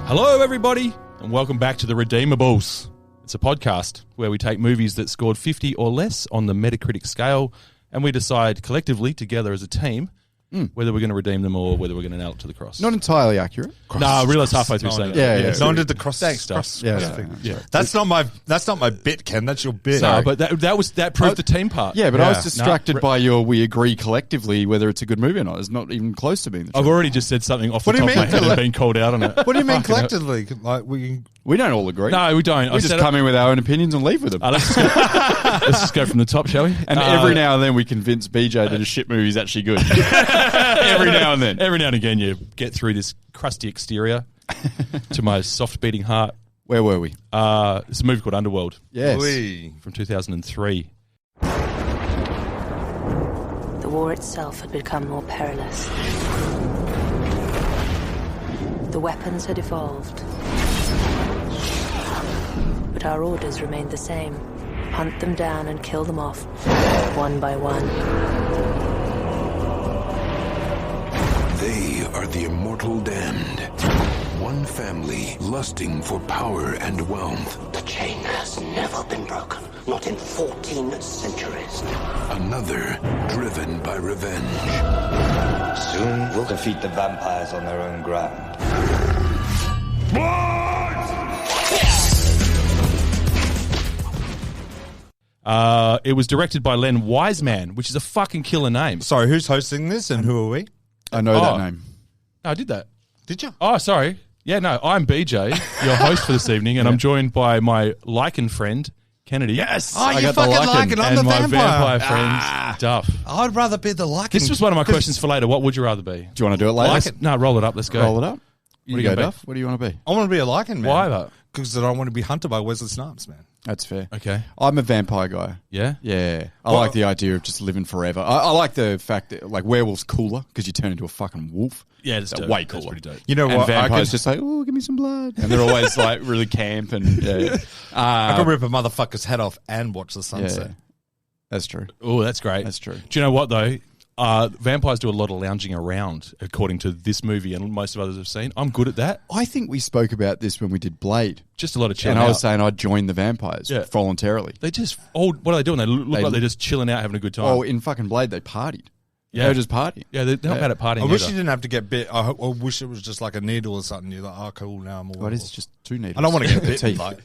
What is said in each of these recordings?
Hello, everybody, and welcome back to The Redeemables. It's a podcast where we take movies that scored 50 or less on the Metacritic scale, and we decide collectively, together as a team, whether we're going to redeem them or whether we're going to nail it to the cross. Not entirely accurate. No, I realised halfway through saying that. Yeah. Someone did the cross stuff. Yeah. That's not my bit, Ken. That's your bit. No, but that proved the team part. Yeah, but I was distracted by your we agree collectively whether it's a good movie or not. It's not even close to being the truth. I've already just said something off the top of my head and been called out on it. What do you mean collectively? Like We don't all agree. No, we don't. We just come in with our own opinions and leave with them. Let's just go from the top, shall we? And every now and then we convince BJ that a shit movie is actually good. Every now and then. Every now and again you get through this crusty exterior to my soft beating heart. Where were we? It's a movie called Underworld. Yes. From 2003. The war itself had become more perilous. The weapons had evolved. But our orders remained the same. Hunt them down and kill them off, one by one. They are the immortal damned. One family lusting for power and wealth. The chain has never been broken, not in 14 centuries. Another driven by revenge. Soon we'll defeat the vampires on their own ground. It was directed by Len Wiseman, which is a fucking killer name. Sorry, who's hosting this and who are we? I know that name. No, I did that. Did you? Oh, sorry. Yeah, no, I'm BJ, your host for this evening, and I'm joined by my lichen friend, Kennedy. Yes. I you got the fucking lichen. I'm and the my vampire. friend, Duff. I'd rather be the lichen. This was one of my questions for later. What would you rather be? Do you want to do it later? No, roll it up. Let's go. Roll it up. What You are you go, gonna be? Duff. What do you want to be? I want to be a lichen, man. Why that? Because I don't want to be hunted by Wesley Snipes, man. That's fair. Okay. I'm a vampire guy. Yeah? Yeah. I like the idea of just living forever. I like the fact that, like, werewolves cooler because you turn into a fucking wolf. Yeah, that's dope. way That's cooler. pretty dope. You know And what? vampires just say, oh, give me some blood. And they're always, like, really camp and, I can rip a motherfucker's head off and watch the sunset. That's true. Oh, that's great. That's true. Do you know what, though? Vampires do a lot of lounging around, according to this movie and most of others have seen. I'm good at that. I think we spoke about this when we did Blade. Just a lot of chilling And I was out. saying I'd join the vampires voluntarily. They just, what are they doing? They look like they're just chilling out, having a good time. Oh, in fucking Blade, they partied. Yeah. They were just partying. Yeah, they're not bad at partying I wish either. you didn't have to get bit. I wish it was just like a needle or something. You're like, oh, cool, now I'm all What is it? Just two needles? I don't want to get bit. Teeth. Like,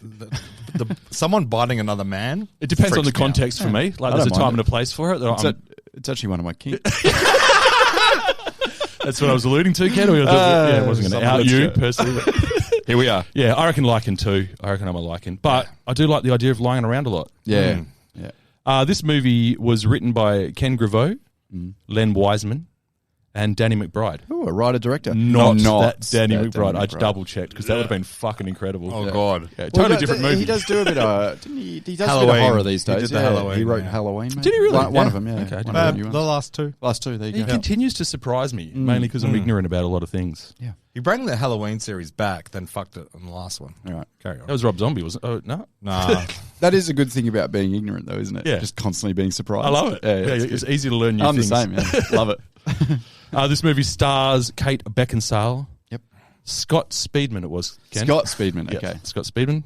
someone biting another man. It depends on the freaks me out. context for me. Like, I there's a don't time mind and a place for it. It's actually one of my kinks. That's what I was alluding to, Ken. I wasn't going to out you personally. Here we are. Yeah, I reckon lichen too. I reckon I'm a lichen. But I do like the idea of lying around a lot. Yeah. Yeah. This movie was written by Ken Graveau, Len Wiseman, and Danny McBride. Oh, a writer-director. Not that Danny McBride. I McBride. double-checked because that would have been fucking incredible. Oh, God. Yeah, totally different movie. He does do a bit of, didn't he? He does Halloween. a bit of horror these days. He did the Halloween, He wrote yeah. Halloween. Mate. Did he really? One Yeah. of them, yeah. Okay, I didn't One know of them. The last two. Last two, there you He go. continues to surprise me, mainly because I'm ignorant about a lot of things. Yeah. He brought the Halloween series back, then fucked it on the last one. All right. Carry on. That was Rob Zombie, wasn't it? Oh, no? Nah. That is a good thing about being ignorant, though, isn't it? Yeah. Just constantly being surprised. I love it. Yeah, It's easy to learn new I'm things. the same, yeah. Love it. This movie stars Kate Beckinsale. Yep. Scott Speedman it was, Ken. Scott Speedman, Yeah, okay. Scott Speedman.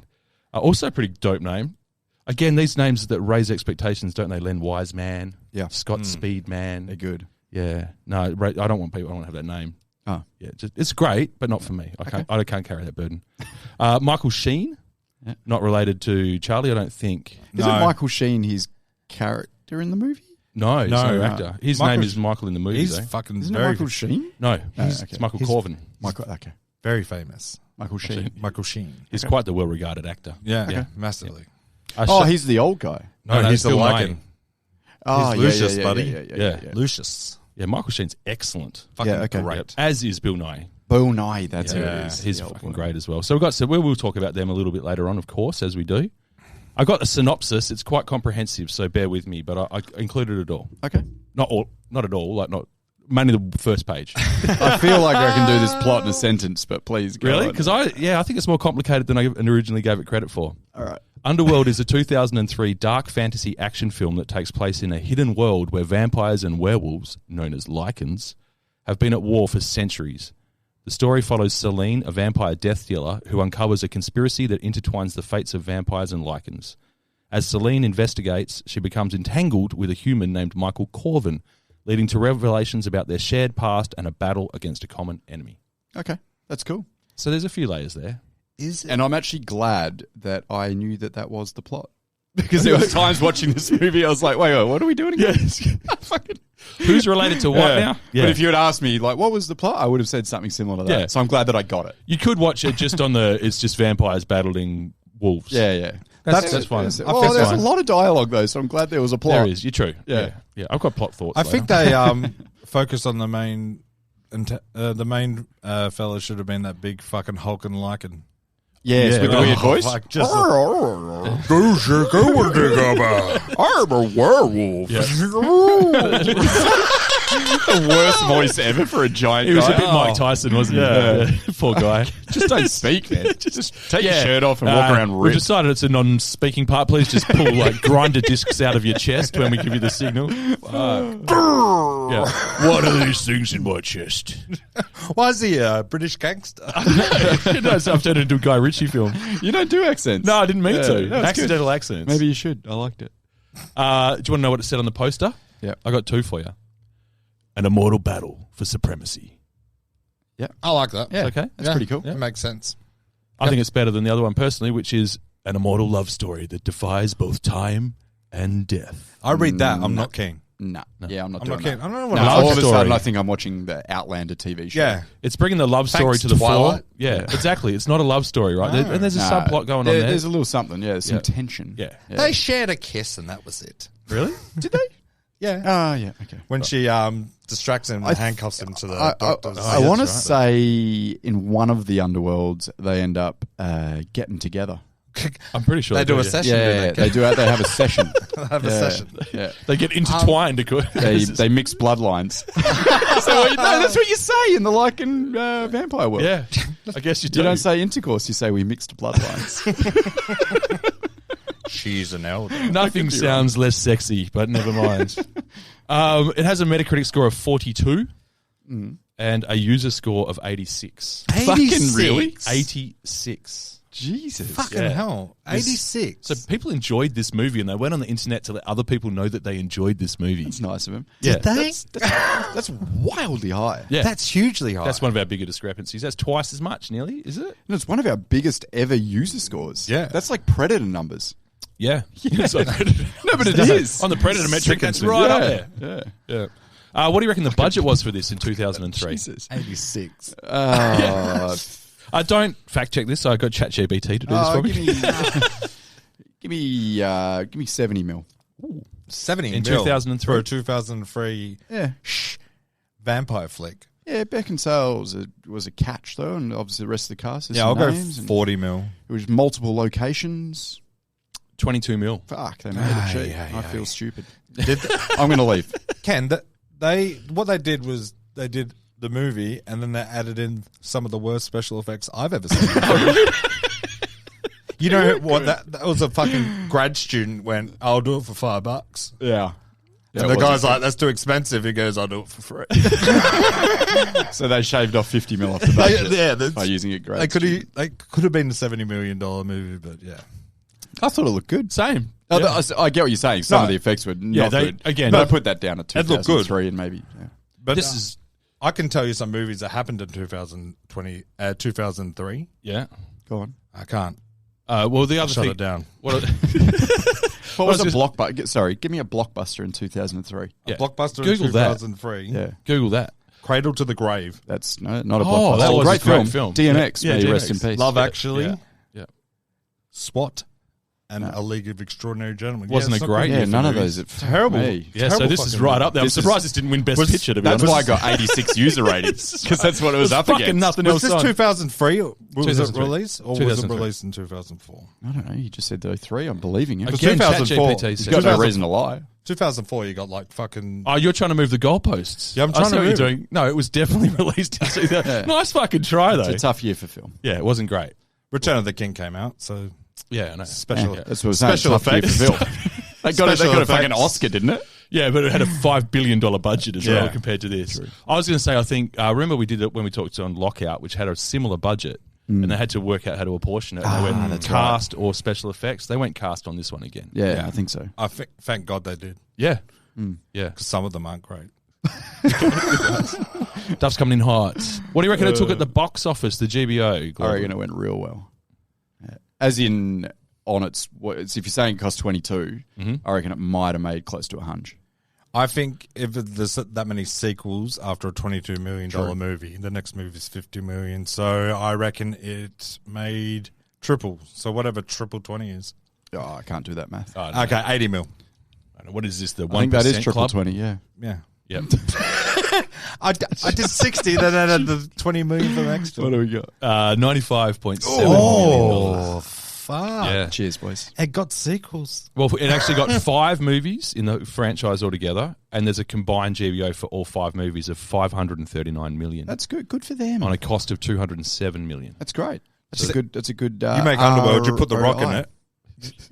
Also a pretty dope name. Again, these names that raise expectations, don't they? Len Wiseman. Yeah. Scott Speedman. They're good. Yeah. No, I don't want people. I don't want to have that name. Oh. Yeah, it's great, but not for me. I can't carry that burden. Michael Sheen, Yeah. not related to Charlie, I don't think. Isn't Michael Sheen his character in the movie? No, he's No, no no. actor. His Michael name is Michael in the movie, He's though. fucking Isn't it very, Michael Sheen? No, okay. it's Michael He's- Corvin. Michael, okay. very famous. Michael Sheen. Michael Sheen. He's quite the well-regarded actor. Yeah, massively. Oh, he's the old guy. No, no, he's the Bill lichen. Oh, He's Lucius, buddy. Yeah. Lucius. Yeah, Michael Sheen's excellent. Fucking Yeah, okay. great. As is Bill Nye. Bill Nye, that's who it Yeah. is. He's The old fucking one. great as well. So we'll talk about them a little bit later on, of course, as we do. I got a synopsis. It's quite comprehensive, so bear with me. But I included it all. Okay. Not at all. Like not mainly the first page. I feel like I can do this plot in a sentence, but please go Really? on. Because I think it's more complicated than I originally gave it credit for. All right. Underworld is a 2003 dark fantasy action film that takes place in a hidden world where vampires and werewolves, known as lichens, have been at war for centuries. The story follows Celine, a vampire death dealer, who uncovers a conspiracy that intertwines the fates of vampires and lichens. As Celine investigates, she becomes entangled with a human named Michael Corvin, leading to revelations about their shared past and a battle against a common enemy. Okay, that's cool. So there's a few layers there. And I'm actually glad that I knew that was the plot. Because there were times watching this movie, I was like, wait, what are we doing again? Who's related to what now? But if you had asked me, like, what was the plot? I would have said something similar to that. Yeah. So I'm glad that I got it. You could watch it just on it's just vampires battling wolves. Yeah. That's fine. Well, there's a lot of dialogue, though, so I'm glad there was a plot. There is. You're true. Yeah. I've got plot thoughts. I think they focused on the main fella should have been that big fucking Hulk and Lichen. Yes, with the weird voice. Like just I'm a werewolf. The worst voice ever for a giant He was guy. a bit Mike Tyson, wasn't he? Yeah. Poor guy. Just don't speak, man. Just take your shirt off and walk around We've ripped. decided it's a non-speaking part. Please just pull grinder discs out of your chest when we give you the signal. Yeah. What are these things in my chest? why is he a British gangster? No, so I've turned it into a Guy Ritchie film. You don't do accents. No, I didn't mean to. No, it's Accidental accents. Maybe you should. I liked it. Do you want to know what it said on the poster? Yeah. I got two for you. An immortal battle for supremacy. I like that. Yeah, okay. That's pretty cool. It makes sense. I think it's better than the other one personally, which is an immortal love story that defies both time and death. I read that. I'm not keen. No. Yeah, I'm not I'm doing not keen. that. I don't know what No, it's all of a story. sudden, I think I'm watching the Outlander TV show. Yeah. It's bringing the love story Thanks, to the fore. Twilight. Yeah, exactly. It's not a love story, right? No. And there's a Nah, subplot going on there. There's a little something. Yeah, there's some tension. Yeah. They shared a kiss and that was it. Really? Did they? Yeah. Oh, yeah. Okay. When she distracts him and handcuffs him to the doctors. I want to say in one of the Underworlds, they end up getting together. I'm pretty sure They do a yeah. session. Yeah, they do. They have a session. They have a session. Yeah. They get intertwined. They mix bloodlines. So that's what you say in the vampire world. Yeah, I guess you do. You don't say intercourse. You say we mixed bloodlines. She's an elder. Nothing sounds less sexy, but never mind. It has a Metacritic score of 42 and a user score of 86. Fucking really? 86. Jesus. Fucking hell. 86. So people enjoyed this movie, and they went on the internet to let other people know that they enjoyed this movie. That's nice of him. Yeah. Did they? That's wildly high. Yeah, That's hugely high. that's one of our bigger discrepancies. That's twice as much, nearly, is it? And it's one of our biggest ever user scores. Yeah. That's like Predator numbers. Yeah. So No, but it is. on the Predator metric, that's right up there. Yeah. What do you reckon the budget was for this in 2003? Jesus. 86. I don't fact check this, so I got ChatGPT to do this for me. Give me 70 mil. 70 In mil 2003. for a 2003 Yeah. vampire flick. Yeah, Beckinsale was a catch, though, and obviously the rest of the cast. Yeah, I'll go names, and 40 mil. It was multiple locations. 22 mil. Fuck, they made it cheap. Hey, I hey. feel stupid. Did I'm going to leave. Ken, what they did was they did the movie and then they added in some of the worst special effects I've ever seen. You know what? That was a fucking grad student went, I'll do it for $5. Yeah. And the guy's like, that's too expensive. He goes, I'll do it for free. So they shaved off 50 mil off the budget by using it great. They could have been a $70 million movie, but yeah. I thought it looked good. Same. I get what you're saying. Some No. of the effects were not good. again, but I no, put that down at It looked good. 2003 and maybe. Yeah. But this is I can tell you some movies that happened in 2003. yeah. Go on. I can't. Well, the other Shut thing. it down. What was a blockbuster? Sorry, give me a blockbuster in 2003. Yeah. A blockbuster Google in that. 2003. Yeah, Google that. Cradle to the Grave. that's not a blockbuster. Oh, that was great a great film. DMX, Yeah, may he DMX. rest in peace. Love Actually. Yeah. Yeah. SWAT. And A League of Extraordinary Gentlemen. Wasn't it's a not great good. Yeah, year for none of movies. those. Terrible. Me. Yeah, so Terrible this is fucking right movie. up there. I'm This is- surprised this didn't win Best Picture, to be That's honest. why I got 86 user ratings because that's what it was up fucking against. nothing Was else this on. 2003? Was it 2003. released? Or was it 2003. released in 2004? I don't know. You just said 03. I'm believing you. Again, 2004. ChatGPT He's says- got no reason to lie. 2004, you got like fucking... Oh, you're trying to move the goalposts. Yeah, I'm I trying see to what you're move it. doing. No, it was definitely released in 2000. Nice fucking try, though. It's a tough year for film. Yeah, it wasn't great. Return of the King came out, so Yeah, I know. special. That's what I was saying. Special Tough year for effects. film. They got a Special fucking effects. Oscar, didn't it? Yeah, but it had a $5 billion budget as well Yeah. compared to this. I was going to say, I think, remember we did it when we talked on Lockout, which had a similar budget, and they had to work out how to apportion it. And they went cast or special effects. They went cast on this one again. Yeah, I think so. Thank God they did. Yeah. Yeah. Because some of them aren't great. Duff's coming in hot. What do you reckon it took at the box office, the GBO? I reckon it went real well. Yeah. As in, if you're saying it cost 22, I reckon it might have made close to 100. I think if there's that many sequels after a $22 million movie, the next movie is $50 million. So I reckon it made triple. So whatever triple 20 is. Oh, I can't do that math. Okay, 80 mil. I don't know, what is this, the 1% I think that is triple club? 20, yeah. Yeah. Yep. I did 60, then I had the 20 million for extra. What do we got? $95.7 million. Fuck. Yeah. Cheers, boys. It got sequels. Well, it actually got 5 movies in the franchise altogether, and there's a combined GBO for all 5 movies of $539 million. That's good. Good for them. On a cost of $207 million. That's great. That's a good. You make Underworld, you put The Rock in it.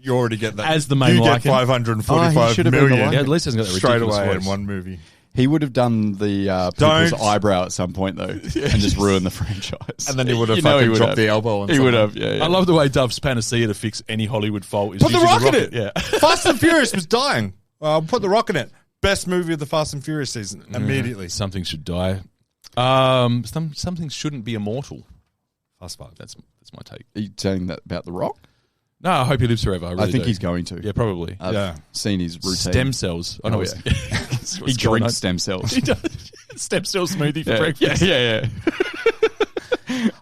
You already get that. As the main you like get him. $545 been the million. like Yeah, at least hasn't got that straight ridiculous away voice. in one movie. He would have done the people's Don't. eyebrow at some point though, and just ruined the franchise. And then he would have You know fucking he would dropped have. the elbow on He would someone. have. Yeah. I love the way Duff's panacea to fix any Hollywood fault is Put The using Rock in rocket. it. Yeah. Fast and Furious was dying. I'll put The Rock in it. Best movie of the Fast and Furious season. Immediately. Something should die. Something shouldn't be immortal. Fast Five. That's my take. Are you saying that about The Rock? No, I hope he lives forever. I, really I think do. he's going to. Yeah, probably. I've seen his routine. Stem cells. I know. Oh, what's- He what's going on. drinks stem cells. He does. Stem cell smoothie for Yeah, breakfast. yeah.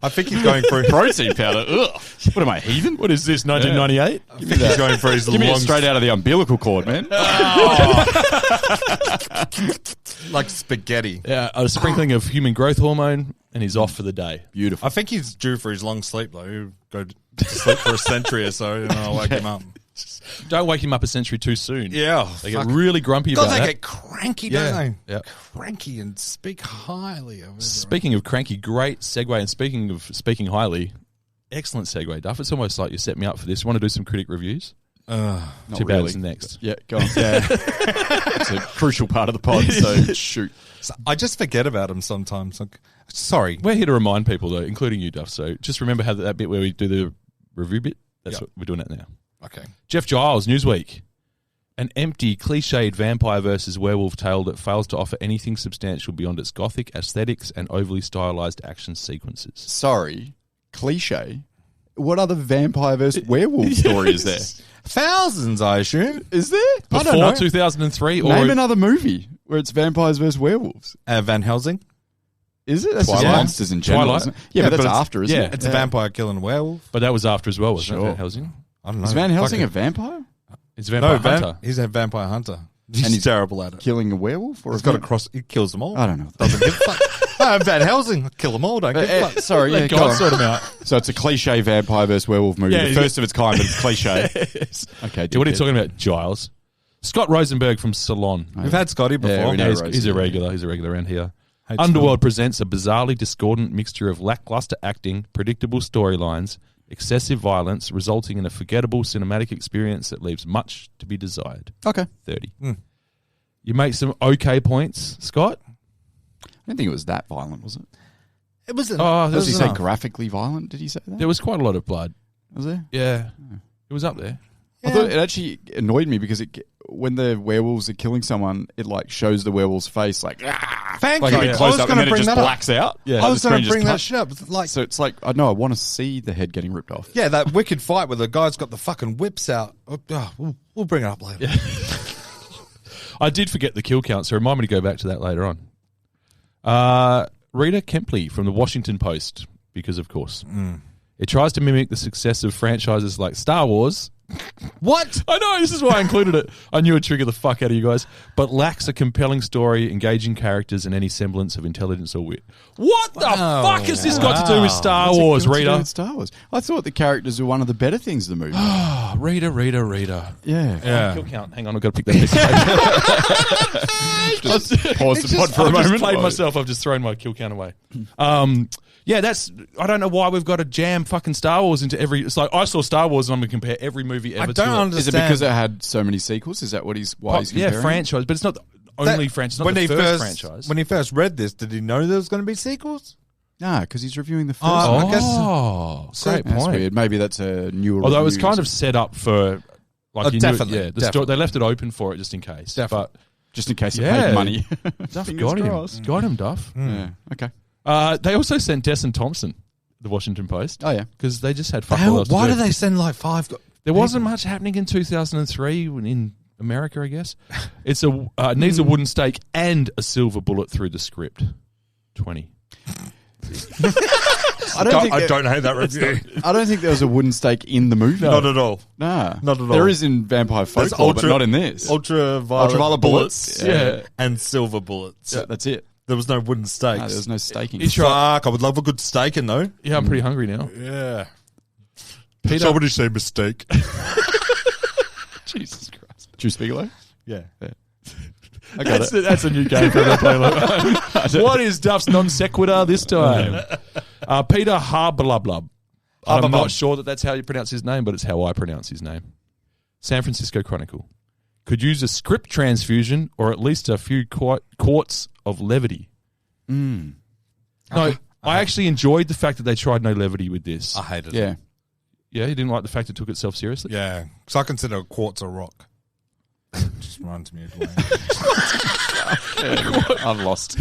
I think he's going for Protein powder. Ugh. What am I, heathen? What is this, 1998? I think he's going for his Give me long it straight out of the umbilical cord, man. like spaghetti. Yeah, a sprinkling of human growth hormone, and he's off for the day. Beautiful. I think he's due for his long sleep though. He'll go to sleep for a century or so, and then I'll wake him up. Don't wake him up a century too soon. Yeah, They get really grumpy God, about they that. get cranky, Yeah, don't they? yeah. Cranky and speak highly of everyone. Speaking of cranky, great segue. And speaking of speaking highly, excellent segue, Duff. It's almost like you set me up for this. You want to do some critic reviews? Not Too bad really. it's next. Yeah, go on. Yeah. It's a crucial part of the pod, so shoot. So I just forget about him sometimes. Like, sorry. We're here to remind people, though, including you, Duff. So just remember how that bit where we do the review bit. That's what we're doing it now. Okay. Jeff Giles, Newsweek. An empty, cliched vampire versus werewolf tale that fails to offer anything substantial beyond its gothic aesthetics and overly stylized action sequences. Sorry, cliche. What other vampire versus werewolf story is there? Thousands, I assume. Is there? I don't Before know. 2003? Or Name another movie where it's vampires versus werewolves. Van Helsing. Is it? That's just Twilight. monsters in general. Twilight. Isn't it? Yeah, Yeah, but that's but it's- after, isn't yeah. it? It's a vampire killing a werewolf. But that was after as well, wasn't it? Sure. Van Helsing? I don't know. Is Van Helsing a Fuck it. vampire? It's a vampire hunter. He's a vampire hunter. And he's terrible at it. Killing a werewolf? Or He's a got a vamp- cross. He kills them all. I don't know. Doesn't give a fuck. I'm Van Helsing. Kill them all. Don't give a fuck. Sorry, yeah, Let go God on. sort him out. So it's a cliche vampire versus werewolf movie. Yeah, the first of its kind, but it's cliche. Okay, Yeah, what are you dickhead. talking about, Giles? Scott Rosenberg from Salon. We've had Scotty before. Yeah, we know. He's a Rosie, regular. He's a regular around here. Hates Underworld presents a bizarrely discordant mixture of lackluster acting, predictable storylines, excessive violence, resulting in a forgettable cinematic experience that leaves much to be desired. Okay. 30. You make some okay points, Scott. I don't think it was that violent, was it? It was. Oh, Does he say enough. graphically violent? Did he say that? there was quite a lot of blood. Was there? Yeah. It was up there. I thought it actually annoyed me because when the werewolves are killing someone, it like shows the werewolf's face like Thank like you. a bit I close was up, going and to then it bring just that up. blacks out. Yeah. I Like was the going screen to bring just that cut. shit up. It's like, So it's like I know I want to see the head getting ripped off. yeah, that wicked fight where the guy's got the fucking whips out. We'll bring it up later. I did forget the kill count, so remind me to go back to that later on. Rita Kempley from the Washington Post, because of course. It tries to mimic the success of franchises like Star Wars. What? I know, this is why I included it. I knew it'd trigger the fuck out of you guys. But lacks a compelling story, engaging characters, and any semblance of intelligence or wit. What the fuck has this got to do with Star What's it Wars, got to do Rita? with Star Wars. I thought the characters were one of the better things of the movie. Oh, Rita. Yeah. Kill count. Hang on, I've got to pick that piece of paper. Just pause the pod for a I've just moment. played myself. I've just thrown my kill count away. Yeah, I don't know why we've got to jam fucking Star Wars into every. It's like I saw Star Wars and I'm going to compare every movie movie ever. I don't to it. understand. Is it because it had so many sequels? Is that what he's comparing? Yeah, franchise, but it's not the only franchise. Not the first franchise. When he first read this, did he know there was going to be sequels? No, because he's reviewing the first Oh, one. I guess- great That's point. weird. Maybe that's a newer. Although it was review kind or of set up for, like, you definitely, knew, the definitely. they left it open for it just in case. Definitely. just in case it Yeah. paid money. Duff Fingers got him. crossed. Got him, Duff. Yeah. Okay. They also sent Desson Thompson, the Washington Post. Oh yeah. Because they just had fuck all else to Why do. do they send like 5? There wasn't much happening in 2003 in America, I guess. It's needs a wooden stake and a silver bullet through the script. 20. I don't hate that review. I don't think there was a wooden stake in the movie. Not at all. Nah. Not at all. There is in Vampire Folklore, but not in this. Ultraviolet bullets. Yeah. And silver bullets. Yeah, that's it. There was no wooden stakes. No, there was no staking. It's right. Fuck, I would love a good staking though. Yeah, I'm pretty hungry now. Yeah. Peter, Somebody say mistake. Jesus Christ. Drew Spiegelow? Yeah. I got it. That's a new game for everyone. What is Duff's non sequitur this time? Peter Harblablub. I'm not sure that's how you pronounce his name, but it's how I pronounce his name. San Francisco Chronicle. Could use a script transfusion or at least a few quarts of levity. No, I actually enjoyed the fact that they tried no levity with this. I hated Yeah. it. Yeah, you didn't like the fact it took itself seriously? Yeah. Because I consider a quartz a rock. It just reminds me of Dwayne. I'm lost.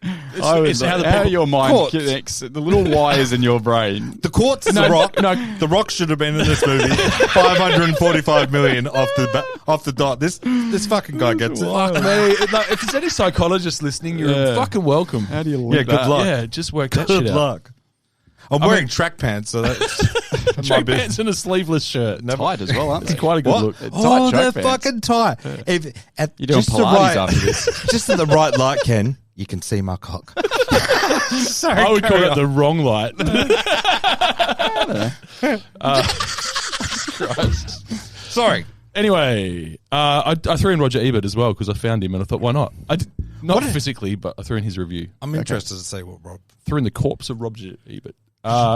It's how your mind Quartz. connects the little wires in your brain. The quartz is a rock. No, the rock should have been in this movie. 545 million off the dot. This fucking guy gets it. Fuck me. If there's any psychologists listening, you're fucking welcome. How do you Yeah, good luck. Yeah, just work that Good shit out. luck. I'm wearing track pants, so that's Track pants and a sleeveless shirt. Tight as well, aren't they? It's quite a good what? look. Oh, track they're pants. fucking tight. If at You're doing just the Pilates right, after this. just at the right light, Ken, you can see my cock. I would call it the wrong light. Christ. Sorry. Anyway, I threw in Roger Ebert as well because I found him and I thought, why not? Not physically, but I threw in his review. I'm interested to see what Rob. Threw in the corpse of Roger Ebert.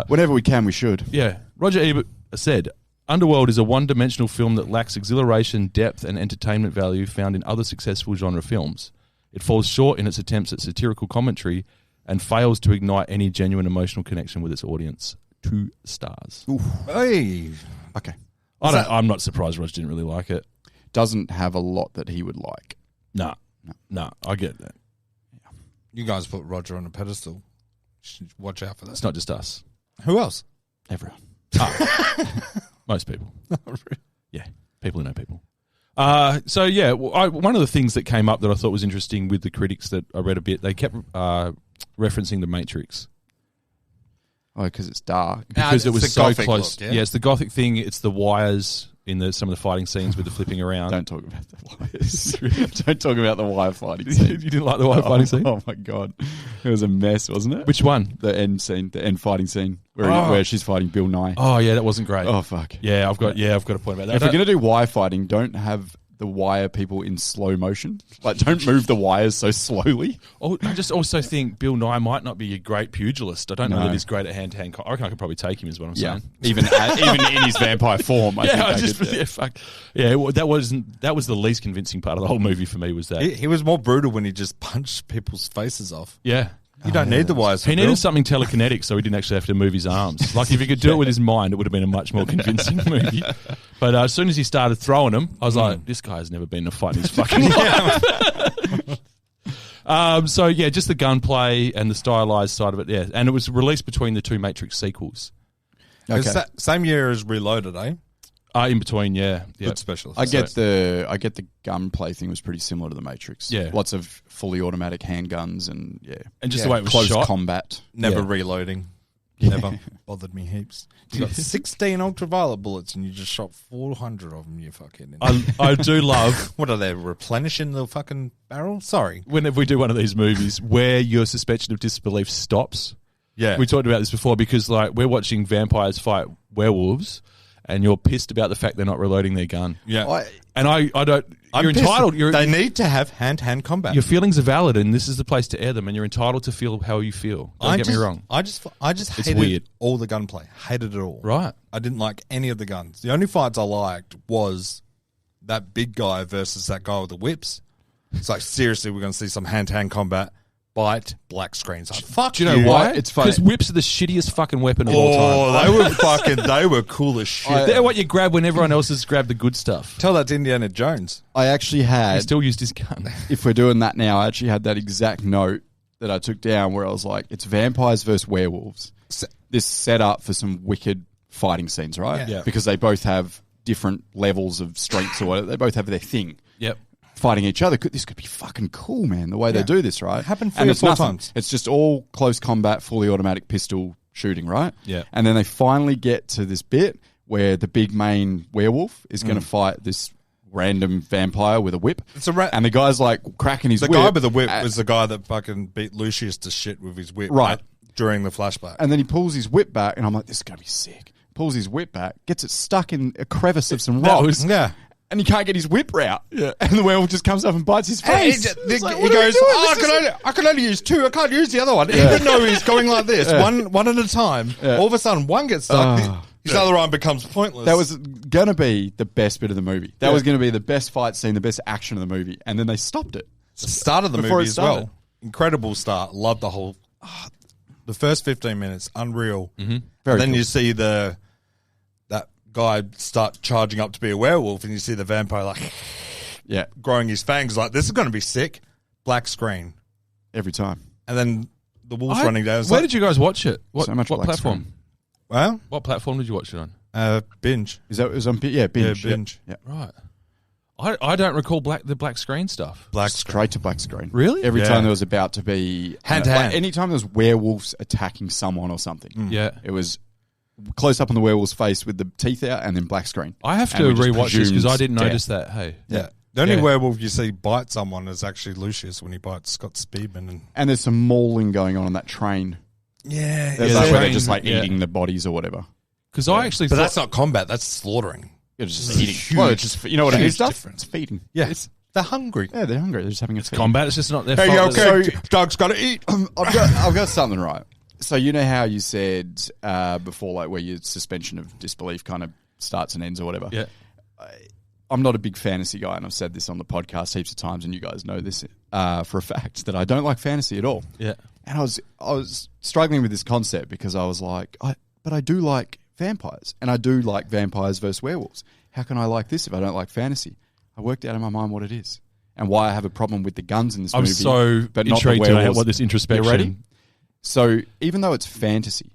Whenever we can, we should. Yeah, Roger Ebert said, Underworld is a one-dimensional film that lacks exhilaration, depth, and entertainment value found in other successful genre films. It falls short in its attempts at satirical commentary and fails to ignite any genuine emotional connection with its audience. 2 stars. Hey. Okay. I'm not surprised Roger didn't really like it. Doesn't have a lot that he would like. No, I get that. You guys put Roger on a pedestal. Should watch out for that. It's not just us. Who else? Everyone. Most people. Yeah, people who know people. So, yeah, one of the things that came up that I thought was interesting with the critics that I read a bit, they kept referencing The Matrix. Oh, because it's dark. Because it was so Gothic close. look, yeah? It's the Gothic thing. It's the wires in some of the fighting scenes with the flipping around. Don't talk about the wires. Don't talk about the wire fighting You scene. didn't like the wire fighting scene? Oh my god, it was a mess, wasn't it? Which one? The end scene, the end fighting scene, where she's fighting Bill Nye. Oh, yeah, that wasn't great. Oh fuck. Yeah, I've got a point about that. If we're gonna do wire fighting, don't have the wire people in slow motion. Like, don't move the wires so slowly. I just also think Bill Nye might not be a great pugilist. I don't know No. that he's great at hand-to-hand. I reckon I could probably take him, is what I'm saying. Even in his vampire form. I think Fuck. Yeah, well, that was the least convincing part of the whole movie for me was that. He was more brutal when he just punched people's faces off. Yeah. You don't need the wires. He needed something telekinetic so he didn't actually have to move his arms. Like, if he could do it with his mind, it would have been a much more convincing movie. But as soon as he started throwing them, I was like, this guy has never been in a fight in his fucking life. So, yeah, just the gunplay and the stylized side of it, yeah. And it was released between the 2 Matrix sequels. Okay. Same year as Reloaded, eh? In between, yeah. Good special. I get the gunplay thing was pretty similar to the Matrix. Yeah. Lots of fully automatic handguns and And just the way it was close shot. combat. Never Yeah. reloading. Never bothered me heaps. You got 16 ultraviolet bullets and you just shot 400 of them. You fucking. I do love What are they replenishing the fucking barrel? Sorry. whenever we do one of these movies where your suspension of disbelief stops. Yeah. We talked about this before because, like, we're watching vampires fight werewolves, and you're pissed about the fact they're not reloading their gun. Yeah. And I don't. You're pissed. entitled. They need to have hand-to-hand combat. Your feelings are valid, and this is the place to air them. And you're entitled to feel how you feel. Don't get me wrong. I just hated weird. all the gunplay. Hated it all. Right. I didn't like any of the guns. The only fights I liked was that big guy versus that guy with the whips. It's like, seriously, we're going to see some hand-to-hand combat. Bite, black screens. Like, fuck. Do you know why? It's funny. Because whips are the shittiest fucking weapon of all time. They were cool as shit. They're what you grab when everyone else has grabbed the good stuff. Tell that to Indiana Jones. I actually He had, still used his gun. if we're doing that now, I actually had that exact note that I took down where I was like, it's vampires versus werewolves. This set up for some wicked fighting scenes, right? Yeah. Because they both have different levels of strengths or whatever. They both have their thing. Yep. Fighting each other. This could be fucking cool, man, the way they do this, right? It happened and 3 or 4 times. It's just all close combat, fully automatic pistol shooting, right? Yeah. And then they finally get to this bit where the big main werewolf is going to fight this random vampire with a whip. And the guy's like cracking his whip. The guy with the whip was the guy that fucking beat Lucius to shit with his whip. Right. During the flashback. And then he pulls his whip back, and I'm like, this is going to be sick. Pulls his whip back, gets it stuck in a crevice of some rocks. Yeah. And he can't get his whip out. Yeah. And the werewolf just comes up and bites his face. He goes, I can only use 2. I can't use the other one. Even though he's going like this, one at a time. Yeah. All of a sudden, one gets stuck. His other arm becomes pointless. That was going to be the best bit of the movie. That was going to be the best fight scene, the best action of the movie. And then they stopped it. The start of the movie as well. Incredible start. Love the whole... the first 15 minutes, unreal. Mm-hmm. And then cool. you see that guy start charging up to be a werewolf, and you see the vampire like growing his fangs. Like, this is going to be sick. Black screen every time, and then the wolves running down. Where did you guys watch it? So much what black platform? screen. Well, what platform did you watch it on? Binge. Is that it was on? Yeah, Binge. Yeah, Binge. Yeah. Right. I don't recall the black screen stuff. Straight to black screen. Really? Every time there was about to be hand to hand. Anytime there was werewolves attacking someone or something. Yeah. It was close up on the werewolf's face with the teeth out, and then black screen. I have to rewatch this because I didn't notice that. Hey. Yeah. The only werewolf you see bite someone is actually Lucius when he bites Scott Speedman. And there's some mauling going on that train. Yeah. That's where they're just like eating the bodies or whatever. Because I actually But that's not combat, that's slaughtering. It's just eating. Well, it's just, you know what it is, Duff? It's feeding. Yeah. They're hungry. Yeah, they're hungry. They're just having a feed. combat. It's just not their Hey, fault. okay, dog's got to eat. I've got something right. So you know how you said before, like where your suspension of disbelief kind of starts and ends or whatever? Yeah. I'm not a big fantasy guy, and I've said this on the podcast heaps of times, and you guys know this for a fact, that I don't like fantasy at all. Yeah. And I was struggling with this concept because I was like, but I do like vampires, and I do like vampires versus werewolves. How can I like this if I don't like fantasy? I worked out in my mind what it is and why I have a problem with the guns in this movie. I'm so but not the intrigued to know werewolves. what this introspection. You ready? So even though it's fantasy,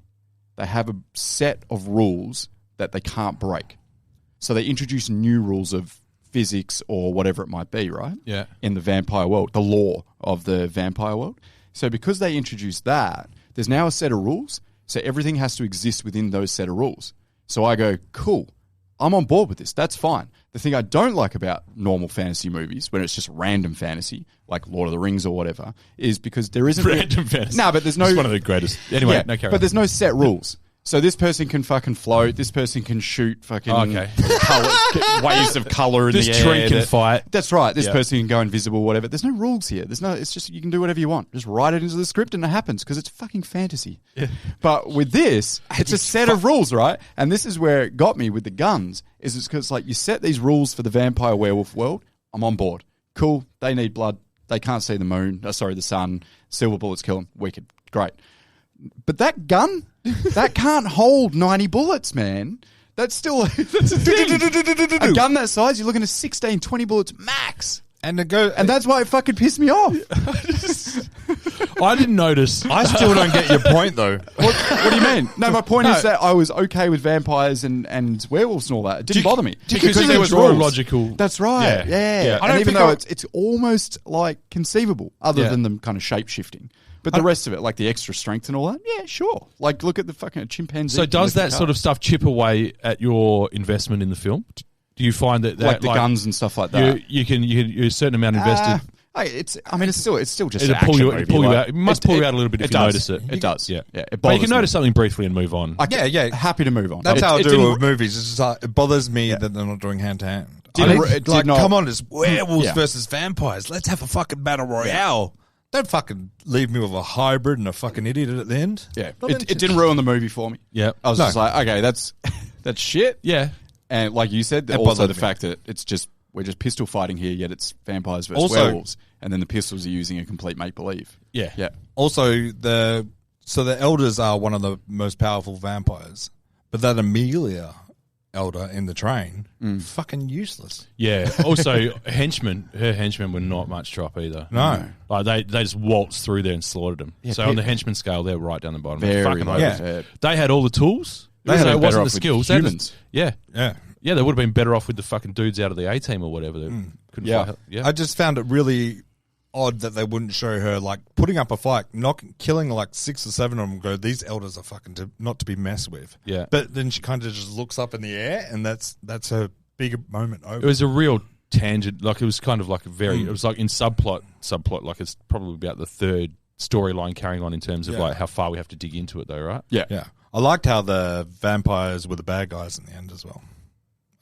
they have a set of rules that they can't break. So they introduce new rules of physics or whatever it might be, right? Yeah. In the vampire world, the law of the vampire world. So because they introduced that, there's now a set of rules. So everything has to exist within those set of rules. So I go, cool, I'm on board with this. That's fine. The thing I don't like about normal fantasy movies, when it's just random fantasy, like Lord of the Rings or whatever, is because there isn't... Random fantasy. No, but there's no... It's one of the greatest. Anyway, Yeah, no carry but on. there's no set rules. So this person can fucking float. This person can shoot fucking waves of color in This the air. tree can fight. That's right. This Yeah. person can go invisible, whatever. There's no rules here. It's just you can do whatever you want. Just write it into the script and it happens because it's fucking fantasy. Yeah. But with this, it's a set of rules, right? And this is where it got me with the guns. Is it's because like you set these rules for the vampire werewolf world. I'm on board. Cool. They need blood. They can't see the moon. The sun. Silver bullets kill them. Wicked. Great. But that gun, that can't hold 90 bullets, man. That's still that's a thing. A gun that size, you're looking at 16, 20 bullets max. And that's why it fucking pissed me off. I didn't notice. I still don't get your point, though. What do you mean? No, my point is that I was okay with vampires and werewolves and all that. It didn't bother me. Because there it was was more rules. logical. That's right. Yeah. I don't And even think though I- it's almost like conceivable, other than them kind of shape-shifting. But the rest of it, like the extra strength and all that, yeah, sure. Like, look at the fucking chimpanzee. So does that sort of stuff chip away at your investment in the film? Do you find that like the guns and stuff like that? you're a certain amount invested? It's still just It'll an action pull you movie. out. It must pull you out a little bit if you notice it. It does. Yeah. It But you bothers can me. notice something briefly and move on. Happy to move on. That's how I It do didn't- it with movies. It's just like, it bothers me that they're not doing hand to hand. It did not- Come on, it's werewolves Yeah. versus vampires. Let's have a fucking battle royale. Don't fucking leave me with a hybrid and a fucking idiot at the end. Yeah, it didn't ruin the movie for me. Yeah. I was just like, okay, that's shit. Yeah. And like you said, It also bothered the me. fact that we're just pistol fighting here, yet it's vampires versus Also- werewolves, and then the pistols are using a complete make believe. Yeah. Yeah, Also, the elders are one of the most powerful vampires, but that Amelia elder in the train, fucking useless. Yeah. Also, her henchmen were not much drop either. No. Like they just waltzed through there and slaughtered them. So on the henchman scale, they're right down the bottom. very Fucking low. hopeless. Yeah. They had all the tools. They had it it better wasn't off the with skills. humans. Yeah. Yeah. Yeah, they would have been better off with the fucking dudes out of the A-team or whatever. That couldn't Yeah. fly. Yeah. I just found it really odd that they wouldn't show her like putting up a fight, killing like 6 or 7 of them. And go, these elders are fucking not to be messed with. Yeah. But then she kind of just looks up in the air, and that's her bigger moment over. It was a real tangent. Like it was kind of like a very. It was like in subplot. Like it's probably about the third storyline carrying on in terms of like how far we have to dig into it, though, right? Yeah. Yeah. I liked how the vampires were the bad guys in the end as well.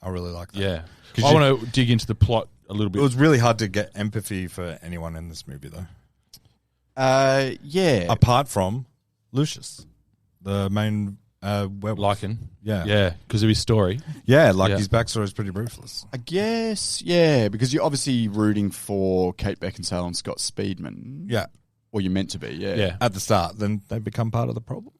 I really liked that. Yeah. 'Cause I want to dig into the plot a little bit. It was really hard to get empathy for anyone in this movie, though. Yeah. Apart from Lucius, the main werewolf. Lycan. Yeah. Yeah, because of his story. Yeah, like Yeah. his backstory is pretty ruthless. I guess, yeah, because you're obviously rooting for Kate Beckinsale and Scott Speedman. Yeah. Or you're meant to be, yeah. Yeah. At the start, then they become part of the problem.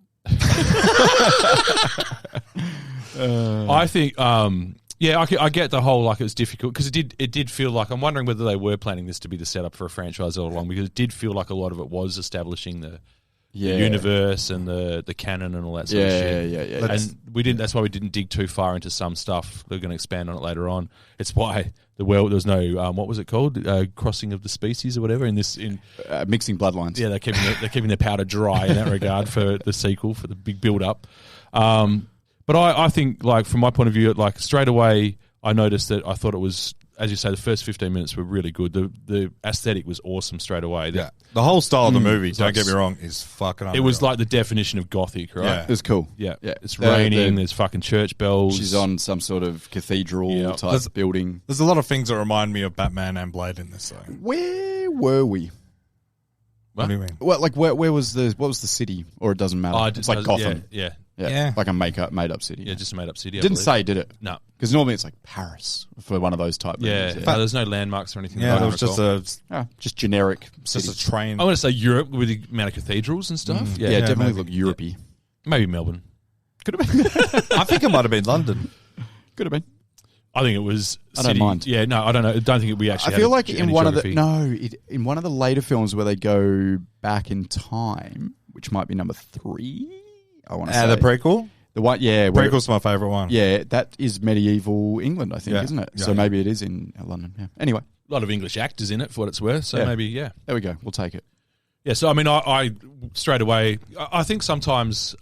I think, I get the whole like it was difficult because it did feel like I'm wondering whether they were planning this to be the setup for a franchise all along because it did feel like a lot of it was establishing the universe and the canon and all that sort of shit. Yeah. And we didn't. That's why we didn't dig too far into some stuff. We're going to expand on it later on. It's why there was no what was it called, crossing of the species or whatever in this Mixing bloodlines. Yeah, they're keeping their powder dry in that regard for the sequel for the big build up. But I think like from my point of view, like straight away I noticed that I thought it was, as you say, the first 15 minutes were really good. The aesthetic was awesome straight away. Yeah. The whole style of the movie, like don't get me wrong, is fucking unreal. It was like the definition of gothic, right? Yeah. It was cool. Yeah. Yeah. It's raining, there's fucking church bells. She's on some sort of cathedral type building. There's a lot of things that remind me of Batman and Blade in this, though. Where were we? What do you mean? Well, like what was the city? Or it doesn't matter. It's like Gotham. Yeah. Yeah. Like a made up city. Yeah, just a made up city. I Didn't believe. say, did it? No. Because normally it's like Paris for one of those type Yeah. movies. No, there's no landmarks or anything. Yeah, that I it was recall. Just generic just city. a train. I want to say Europe with the amount of cathedrals and stuff. Yeah, definitely maybe. look Europe-y. Maybe Melbourne. Could have been. I think it might have been London. Could have been. I think it was. I don't city. mind. Yeah, no, I don't know. I don't think we actually. I feel had like in any one geography. in one of the later films where they go back in time, which might be number 3. I want to say The prequel? the one. Yeah, where- Prequel's my favourite one. Yeah, that is medieval England, I think, Yeah. isn't it? Yeah. So maybe it is in London. Yeah. Anyway, A lot of English actors in it for what it's worth. So Yeah. maybe, yeah. there we go. We'll take it. Yeah, so I mean, I straight away, I think sometimes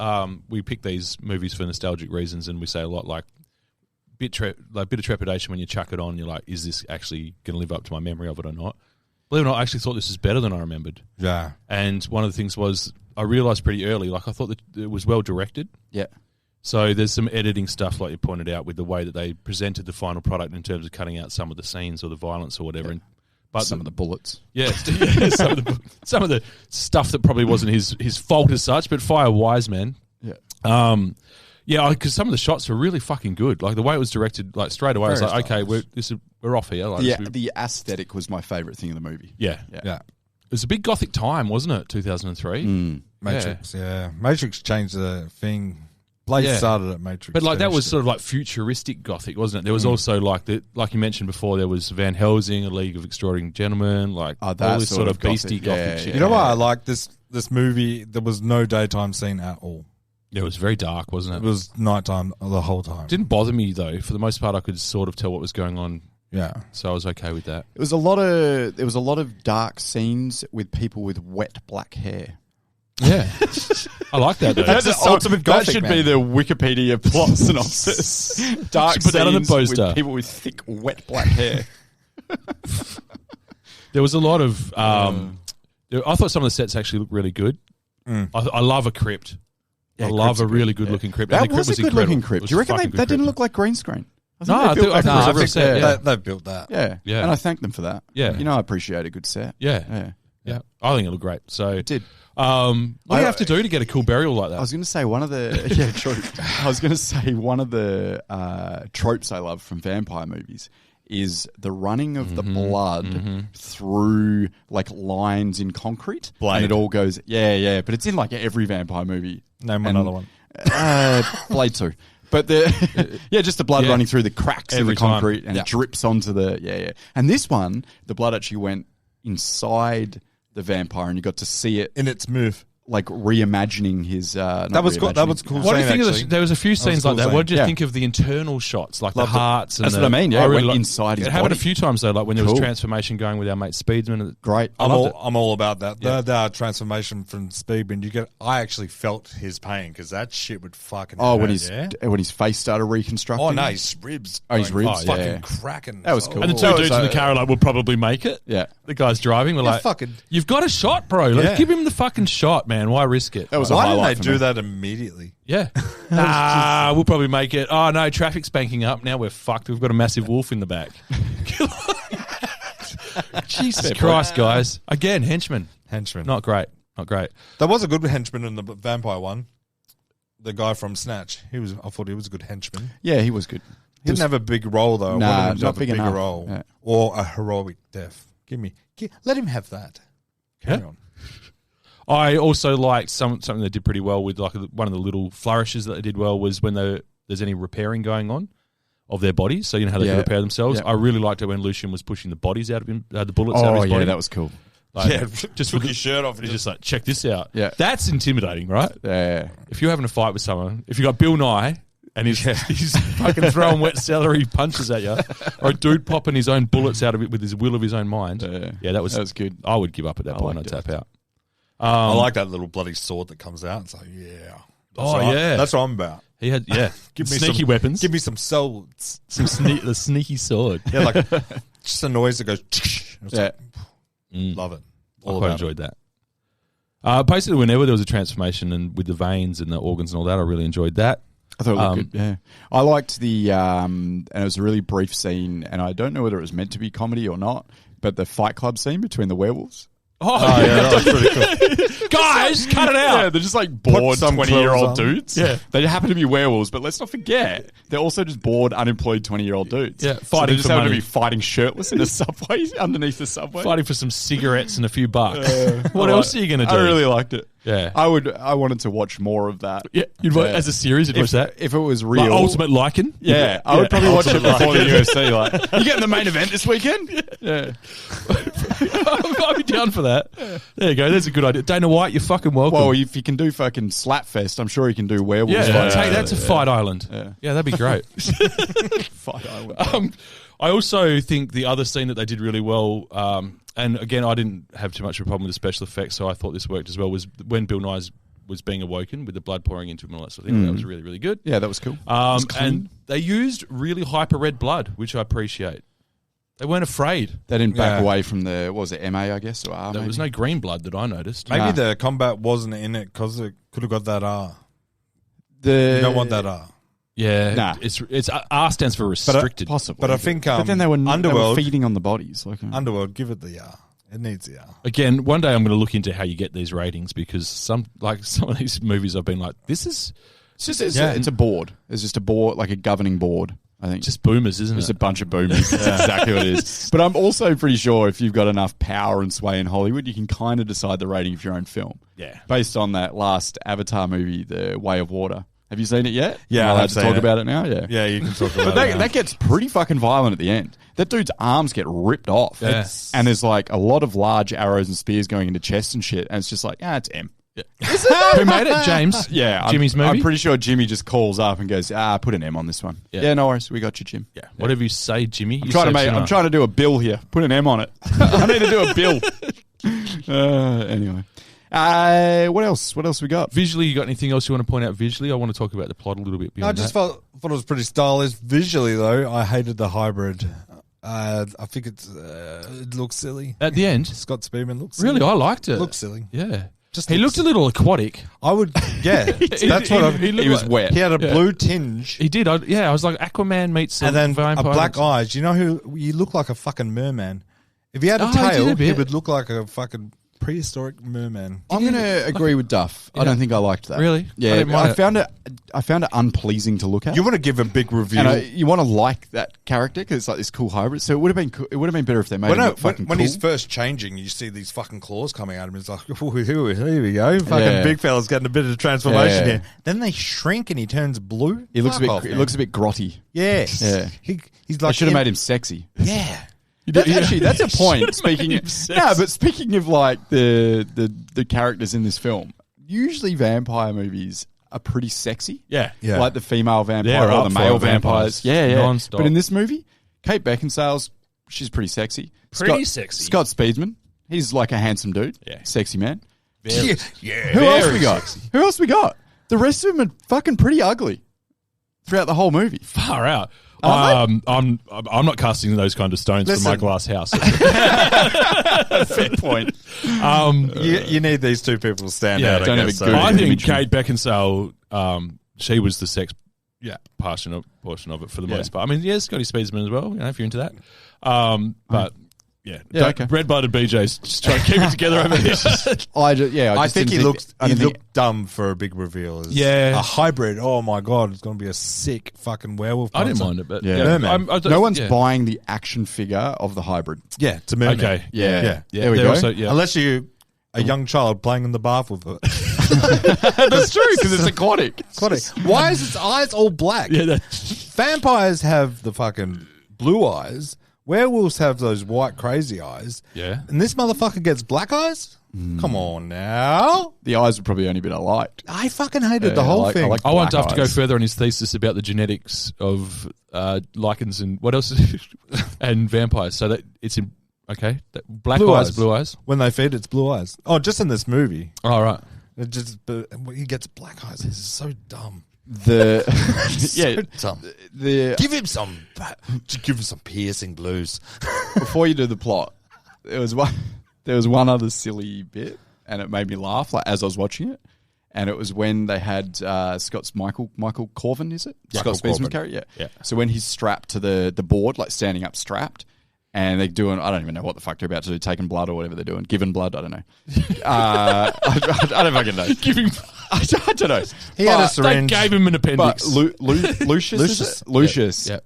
we pick these movies for nostalgic reasons, and we say a lot like bit of trepidation when you chuck it on. You're like, is this actually going to live up to my memory of it or not? Believe it or not, I actually thought this was better than I remembered. Yeah. And one of the things was I realised pretty early, like I thought that it was well directed. Yeah. So there's some editing stuff, like you pointed out, with the way that they presented the final product in terms of cutting out some of the scenes or the violence or whatever. And but Some of the bullets. yeah, some of the stuff that probably wasn't his fault as such, but fire wise, man. Yeah. Yeah, because some of the shots were really fucking good. Like the way it was directed, like straight away, I was Very like, okay, we're off here. Like, Yeah, the aesthetic was my favourite thing in the movie. yeah. Yeah. It was a big gothic time, wasn't it? 2003. Matrix, yeah. Matrix changed the thing. Blade Yeah. started at Matrix. But like that was finished sort of like futuristic gothic, wasn't it? There was also like like you mentioned before, there was Van Helsing, A League of Extraordinary Gentlemen, like that all this sort of gothic, beastie gothic yeah, shit. it. You know why I like this movie? There was no daytime scene at all. Yeah, it was very dark, wasn't It it? was nighttime the whole time. Didn't bother me though. For the most part, I could sort of tell what was going on, Yeah. so I was okay with that. There was a lot of dark scenes with people with wet black hair. Yeah, I like that though. That's the ultimate That gothic, should man. be the Wikipedia plot synopsis. Dark Should put that on the scenes poster. with people with thick, wet black hair. There was a lot of. I thought some of the sets actually looked really good. I love a crypt. I love a really good looking crypt. That And the crypt was a good looking crypt. Do you reckon that didn't look like green screen? I think They've built that. Yeah. And I thank them for that. Yeah. You know, I appreciate a good set. Yeah. I think it looked great. So It did. what do you have to do to get a cool burial like that? I was going to say one of the true. I was going to say one of the tropes I love from vampire movies is the running of the blood through like lines in concrete, and it all goes but it's in like every vampire movie. Name another one. Blade 2. But just the blood running through the cracks in the concrete and it drips onto the And this one, the blood actually went inside the vampire, and you got to see it in its move, like reimagining his. That was cool. That was cool. What do you think actually. of there was a few scenes like that. What did you think of the internal shots, like the hearts? That's what I mean. Yeah, it went inside his It happened body. a few times though, like when there was transformation going with our mate Speedsman. Great. I'm all about that. The transformation from Speedman. I actually felt his pain because that shit would fucking. Oh, hurt, when his face started reconstructing. Oh no, his ribs. His ribs. Fucking cracking. That was cool. And the two dudes in the car are like, "We'll probably make it." Yeah. The guy's driving. We're like, "You've got a shot, bro. Like, give him the fucking shot, man. Why risk it?" That was a Why highlight didn't for they do me. that immediately? Yeah. Nah, we'll probably make it. Oh, no, traffic's banking up. Now we're fucked. We've got a massive wolf in the back. Jesus Christ, guys. Again, henchman. Not great. There was a good henchman in the vampire one. The guy from Snatch. I thought he was a good henchman. Yeah, he was good. He didn't have a big role, though. Nah, I wanted him to not have big a bigger enough. role. Yeah. Or a heroic death. Let him have that. Carry on. I also liked something they did pretty well with, like one of the little flourishes that they did well was when there's any repairing going on of their bodies. So you know how they can repair themselves. Yeah. I really liked it when Lucian was pushing the bodies out of him, the bullets out of his body. That was cool. Like, just took his shirt off. And he's just like, check this out. Yeah. That's intimidating, right? Yeah. If you're having a fight with someone, if you got Bill Nye and he's fucking throwing wet celery punches at you, or a dude popping his own bullets out of it with his will of his own mind, that was good. I would give up at that point. I'd tap out. I like that little bloody sword that comes out. It's like, that's what I'm about. He had, Give me sneaky some weapons. Give me some swords. The sneaky sword. Yeah, like just a noise that goes. Love it. I quite enjoyed that. Basically, whenever there was a transformation and with the veins and the organs and all that, I really enjoyed that. I thought it looked good. Yeah, I liked the and it was a really brief scene, and I don't know whether it was meant to be comedy or not, but the Fight Club scene between the werewolves. Oh yeah, that was pretty cool. Guys, cut it out. Yeah, they're just like bored 20-year-old dudes. Yeah. They happen to be werewolves, but let's not forget, they're also just bored, unemployed 20-year-old dudes. Yeah, so fighting they just for happen to money. be fighting shirtless in a subway, underneath the subway. Fighting for some cigarettes and a few bucks. What else are you going to do? I really liked it. Yeah. I wanted to watch more of that. Yeah, as a series, you'd watch that. If it was real. Like Ultimate Lycan? Yeah, I would probably watch it before the UFC. Like, you getting the main event this weekend? Yeah. I'd be down for that. There you go. There's a good idea. Dana White, you're fucking welcome. Well, if you can do fucking Slapfest, I'm sure you can do werewolves. Take that to Fight Island. Yeah, that'd be great. Fight Island. I also think the other scene that they did really well, and again, I didn't have too much of a problem with the special effects, so I thought this worked as well, was when Bill Nye was being awoken with the blood pouring into him and all that sort of thing. That was really, really good. Yeah, that was cool. And they used really hyper-red blood, which I appreciate. They weren't afraid. They didn't back away from the, what was it, MA, I guess, or R? There was no green blood that I noticed. Maybe the combat wasn't in it because it could have got that R. You don't want that R. Yeah, Nah. it's R stands for restricted. Possibly. But I think but then they were Underworld feeding on the bodies. Like, Underworld, give it the R. It needs the R. Again, one day I'm going to look into how you get these ratings because some of these movies I've been like, it's a board. It's just a board, like a governing board. I think just boomers, isn't Just it? a bunch of boomers. That's exactly what it is. But I'm also pretty sure if you've got enough power and sway in Hollywood, you can kind of decide the rating of your own film. Yeah. Based on that last Avatar movie, The Way of Water. Have you seen it yet? Yeah, Am I allowed I've to seen talk it. about it now? Yeah. Yeah, you can talk about But it. that gets pretty fucking violent at the end. That dude's arms get ripped off. Yeah. And there's like a lot of large arrows and spears going into chest and shit. And it's just like, it's M. Who made it? James? Yeah. Jimmy's movie? I'm pretty sure Jimmy just calls up and goes, put an M on this one. Yeah. Yeah, no worries. We got you, Jim. Yeah. Whatever you say, Jimmy. I'm trying to do a bill here. Put an M on it. I need to do a bill. Anyway. What else? What else we got? Visually, you got anything else you want to point out visually? I want to talk about the plot a little bit I beyond just that. thought it was pretty stylish. Visually, though, I hated the hybrid I think it looks silly. At the end? Scott Speedman looks silly. Really? I liked it. Looks silly. Yeah. Just he looked a little aquatic. I would, yeah. That's what he was wet. He had a blue tinge. He did. I was like, Aquaman meets And then vampire. a black eyes. You know who? You look like a fucking merman. If he had a tail, he would look like a fucking prehistoric merman. I'm going to agree with Duff. I don't think I liked that. Really? Yeah, I found it unpleasing to look at. You want to give a big review. And you want to like that character because it's like this cool hybrid. So it would have been cool. It would have been better if they made him look fucking when cool. he's first changing, you see these fucking claws coming at him. It's like, oh, here we go. Fucking big fella's getting a bit of transformation here. Then they shrink and he turns blue. He looks a bit grotty. Yes. Yeah. He's like, I should have made him sexy. Yeah. That's a point. Speaking of like the characters in this film, usually vampire movies are pretty sexy. Yeah. Like the female vampire They're or up the for male it, vampires. vampires. Yeah. Non-stop. But in this movie, Kate Beckinsale, she's pretty sexy. Sexy. Scott Speedman, he's like a handsome dude. Yeah. Sexy man. Very, Who else we got? Who else we got? The rest of them are fucking pretty ugly throughout the whole movie. Far out. I'm not casting those kind of stones from my glass house. Fair point. You need these two people to stand out. don't I have guess, a good I think image. Kate Beckinsale, she was the sex portion of it for the most part. I mean, yeah, Scotty Speedsman as well, if you're into that. But okay. red-blooded BJ's just trying to keep it together over here. I think he looked I didn't think- dumb for a big reveal. As Yeah. a hybrid. Oh my god, it's going to be a sick fucking werewolf. I didn't monster. mind it, but Yeah. No one's yeah. buying the action figure of the hybrid. Yeah, it's a mermaid. Okay. Yeah. Yeah, There we they're go. also- yeah. Unless you a young child playing in the bath with it. That's true because it's aquatic. Why is its eyes all black? Yeah, Vampires have the fucking blue eyes. Werewolves have those white crazy eyes. Yeah. And this motherfucker gets black eyes? Come on now. The eyes would probably only been a light. I fucking hated the whole thing. I want Duff to go eyes. further on his thesis about the genetics of lichens and what else and vampires. So that it's in black Blue eyes, eyes. blue eyes. When they feed, it's blue eyes. Oh, just in this movie. All right. But he gets black eyes. This is so dumb. Dumb. Give him some. Just give him some piercing blues. Before you do the plot, there was one other silly bit, and it made me laugh. Like as I was watching it, and it was when they had Scott's Michael Corvin, is it? Michael Scott Speedman's Corvin. character, Yeah. So when he's strapped to the board, like standing up strapped, and they're doing, I don't even know what the fuck they're about to do, taking blood or whatever they're doing, giving blood, I don't know. I don't fucking know. Giving. I don't know. He had a They syringe. gave him an But appendix. Lucius, is it? Lucius Yeah.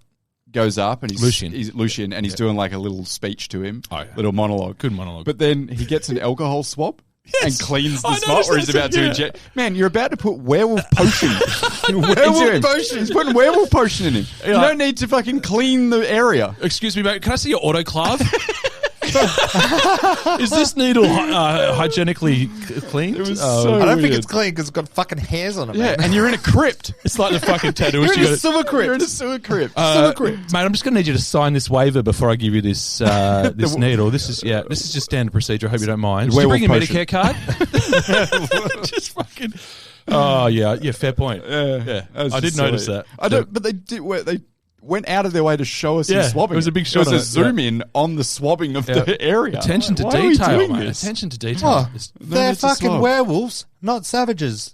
goes up and he's Lucien. and he's doing like a little speech to him, Oh, yeah. little monologue. Good monologue. But then he gets an alcohol swab and cleans the I spot noticed where he's that about too, to yeah. inject. Man, you're about to put werewolf potion. Werewolf potion. He's putting werewolf potion in him. You don't need to fucking clean the area. Excuse me, mate. Can I see your autoclave? Is this needle hygienically cleaned? It was so I don't weird. think it's clean because it's got fucking hairs on it. Yeah, man. and you're in a crypt. It's like the fucking tattoo. You're in a sewer crypt. You're in a sewer crypt. Mate, I'm just going to need you to sign this waiver before I give you this this needle. This is just standard procedure. I hope you don't mind. Did you bring your Werewolf Medicare card? Just fucking. Oh yeah, fair point. Yeah. I did notice that. I don't, but they did. They went out of their way to show us him swabbing. it was a big shot It was a on it, zoom in on the swabbing of the area. Attention to Why are we detail, doing mate. this? Attention to detail. Oh, It's- they're it's a fucking swab. werewolves, not savages.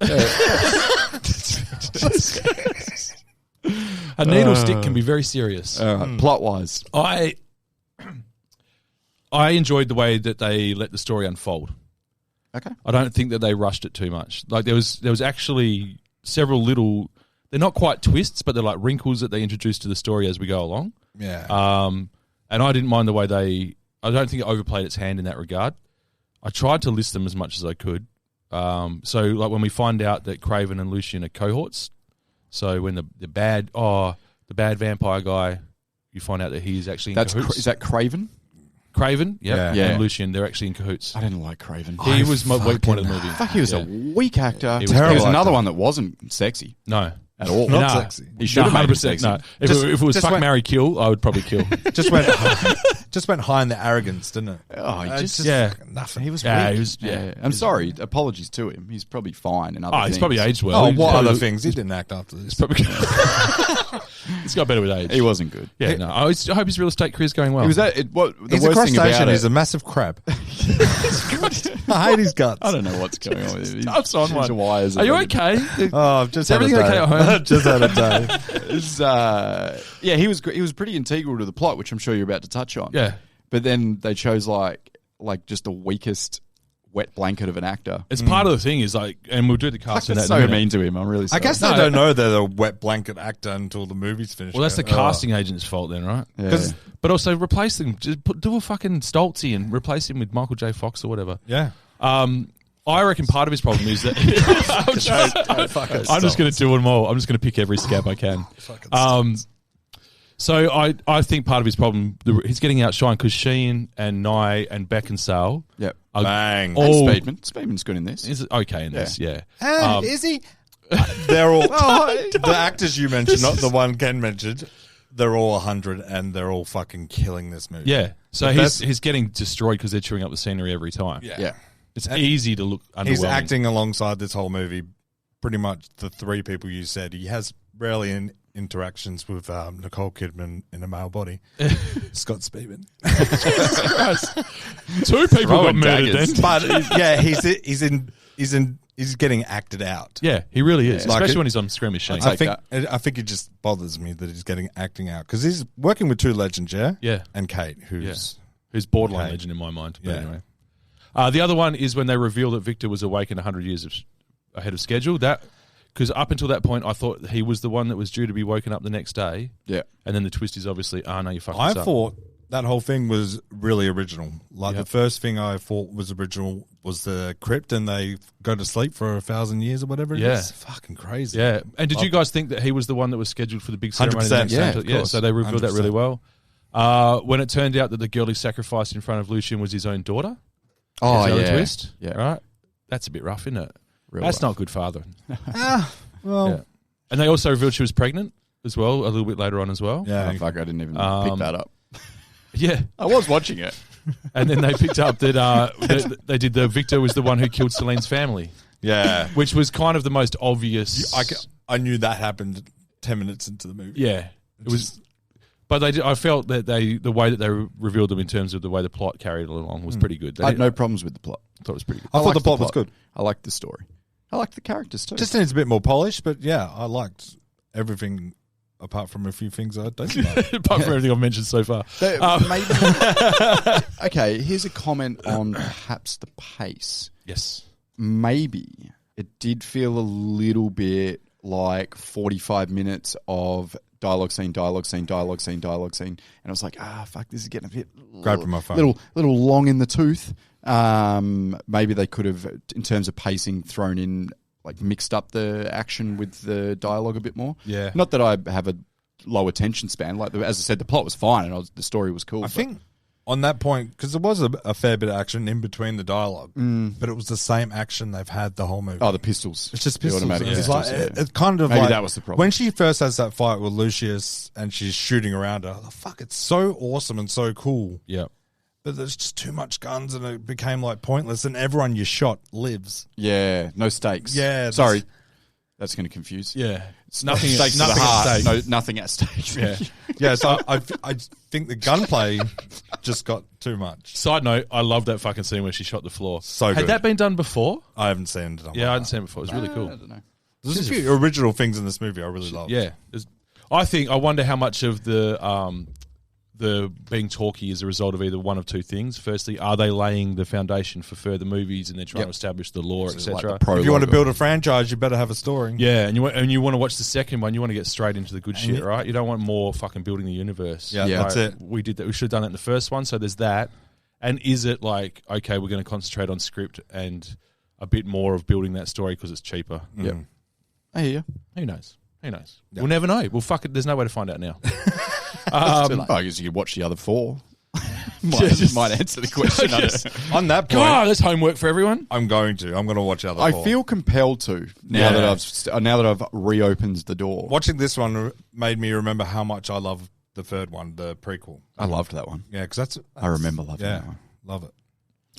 A needle stick can be very serious. Plot wise, I enjoyed the way that they let the story unfold. okay. I don't think that they rushed it too much. Like there was actually several little. They're not quite twists, but they're like wrinkles that they introduce to the story as we go along. Yeah. And I didn't mind the way I don't think it overplayed its hand in that regard. I tried to list them as much as I could. So like when we find out that Craven and Lucien are cohorts, so when the bad vampire guy, you find out that he is actually in cahoots. Is that Craven? Craven, Yeah. and Lucien, they're actually in cahoots. I didn't like Craven. He was my weak point of the movie. Fuck, he was a weak actor. was There was terrible another actor. one that wasn't sexy No. at all. Not Nah. sexy. He should have made him 100%. sexy. No. If it was just fuck, went- marry, kill, I would probably kill. just just went high in the arrogance, didn't it? Oh, he just nothing. He was Yeah, weak. he was- yeah. I'm sorry. Apologies to him. He's probably fine in other things. He's probably aged well. Oh, He's what probably- other things? He didn't act after this. Probably, he's got better with age. He wasn't good. Yeah, no. I hope his real estate career's going well. He was at it. What the He's a worst thing crustacean. about He's it? a massive crab. I hate his guts. I don't know what's going on with him. Stuff's on one. Wires Are you on- okay? Oh, I've just Is had a everything day. okay at home? Just had a day. It's, yeah, he was pretty integral to the plot, which I'm sure you're about to touch on. Yeah. But then they chose like just the weakest wet blanket of an actor. It's part of the thing is like, and we'll do the Fuck, cast in that's that in a so minute. mean to him. I'm really I sorry. guess No, they don't know they're the wet blanket actor until the movie's finished. Well, that's the casting agent's fault then, right? Yeah. But also replace them. Just do a fucking Stoltzy and replace him with Michael J. Fox or whatever. Yeah. I reckon part of his problem is that I'm just going to do them all. I'm just going to pick every scab I can. So I think part of his problem, he's getting outshined because Sheen and Nye and Beckinsale Yep. are Bang. all Speedman's good in this. is okay in this, yeah. Is he? They're all the actors you mentioned, not the one Ken mentioned. They're all 100 and they're all fucking killing this movie. Yeah. So The he's getting destroyed because they're chewing up the scenery every time. Yeah. It's easy to look underwhelming. He's acting alongside this whole movie. Pretty much the three people you said. He has rarely interactions with Nicole Kidman in a male body. Scott Speedman. Two people got Throwing murdered daggers. then. But yeah, he's getting acted out. Yeah, he really is, Like especially it- when he's on Scream Machine. I think it just bothers me that he's getting acting out because he's working with two legends, yeah, Yeah. and Kate, who's Who's borderline Okay. legend in my mind. But Yeah. anyway. The other one is when they reveal that Victor was awakened 100 years ahead of schedule. Because up until that point, I thought he was the one that was due to be woken up the next day. Yeah. And then the twist is obviously, no, you fucked I us up. thought that whole thing was really original. Like Yep. the first thing I thought was original was the crypt, and they go to sleep for 1,000 years or whatever. It Yeah. is. Fucking crazy. Yeah. And did you guys think that he was the one that was scheduled for the big ceremony? 100%, the next day? of Yeah. course. So they revealed that really 100%. well. When it turned out that the girl he sacrificed in front of Lucian was his own daughter. Oh, There's another yeah. twist. Yeah. Right? That's a bit rough, isn't it? Real That's rough. not good father. Well, Yeah. And they also revealed she was pregnant as well, a little bit later on as well. yeah. Oh, fuck, I didn't even pick that up. Yeah. I was watching it. And then they picked up that they did the Victor was the one who killed Celine's family, Yeah. which was kind of the most obvious. I knew that happened 10 minutes into the movie. Yeah. It was. But I felt that the way that they revealed them in terms of the way the plot carried it along was pretty good. I had no problems with the plot. thought it was pretty good. I thought liked the plot was good. I liked the story. I liked the characters too. Just needs a bit more polish, but yeah, I liked everything apart from a few things I don't like. Apart from everything I've mentioned so far. Maybe. Okay, here's a comment on perhaps the pace. Yes. Maybe it did feel a little bit like 45 minutes of dialogue scene, dialogue scene, dialogue scene, dialogue scene, and I was like, fuck, this is getting a bit Grabbing my phone. little long in the tooth. Maybe they could have, in terms of pacing, thrown in like mixed up the action with the dialogue a bit more. Yeah. Not that I have a low attention span. Like as I said, the plot was fine and the story was cool. I think on that point, because there was a fair bit of action in between the dialogue, but it was the same action they've had the whole movie. Oh, the pistols. It's just The pistols. automatic It's pistols, like, yeah. it kind of Maybe like that was the problem. when she first has that fight with Lucius and she's shooting around her. Fuck, it's so awesome and so cool. Yeah. But there's just too much guns and it became like pointless. And everyone you shot lives. Yeah, no stakes. Yeah, sorry, that's going to confuse. Yeah. It's nothing. Stakes to Nothing the heart. at stake. No, nothing at stake. Yeah. Yeah, so I think the gunplay just got too much. Side note: I love that fucking scene where she shot the floor. So Had good. that been done before? I haven't seen it. Yeah, I hadn't seen it before. It was really cool. I don't know. There's a few original things in this movie I really love. Yeah, I wonder how much of the being talky is a result of either one of two things. Firstly, are they laying the foundation for further movies and they're trying to establish the lore, This is like etc. the prologue If you want to of- build a franchise, you better have a story. Yeah, and you want to watch the second one. You want to get straight into the good shit, right? You don't want more fucking building the universe. Yeah, Yeah. that's it. We did that. We should have done it in the first one. So there's that. And is it like, okay, we're going to concentrate on script and a bit more of building that story because it's cheaper? Yep. I hear you. Who knows? Who knows? We'll never know. Well, fuck it. There's no way to find out now. I guess you could watch the other four. might answer the question. I don't know. On that point, God, there's homework for everyone. I'm going to watch the other I four. feel compelled to now that I've reopened the door. Watching this one made me remember how much I love the third one, the prequel. I loved that one. Yeah, because that's I remember loving that one. Love it.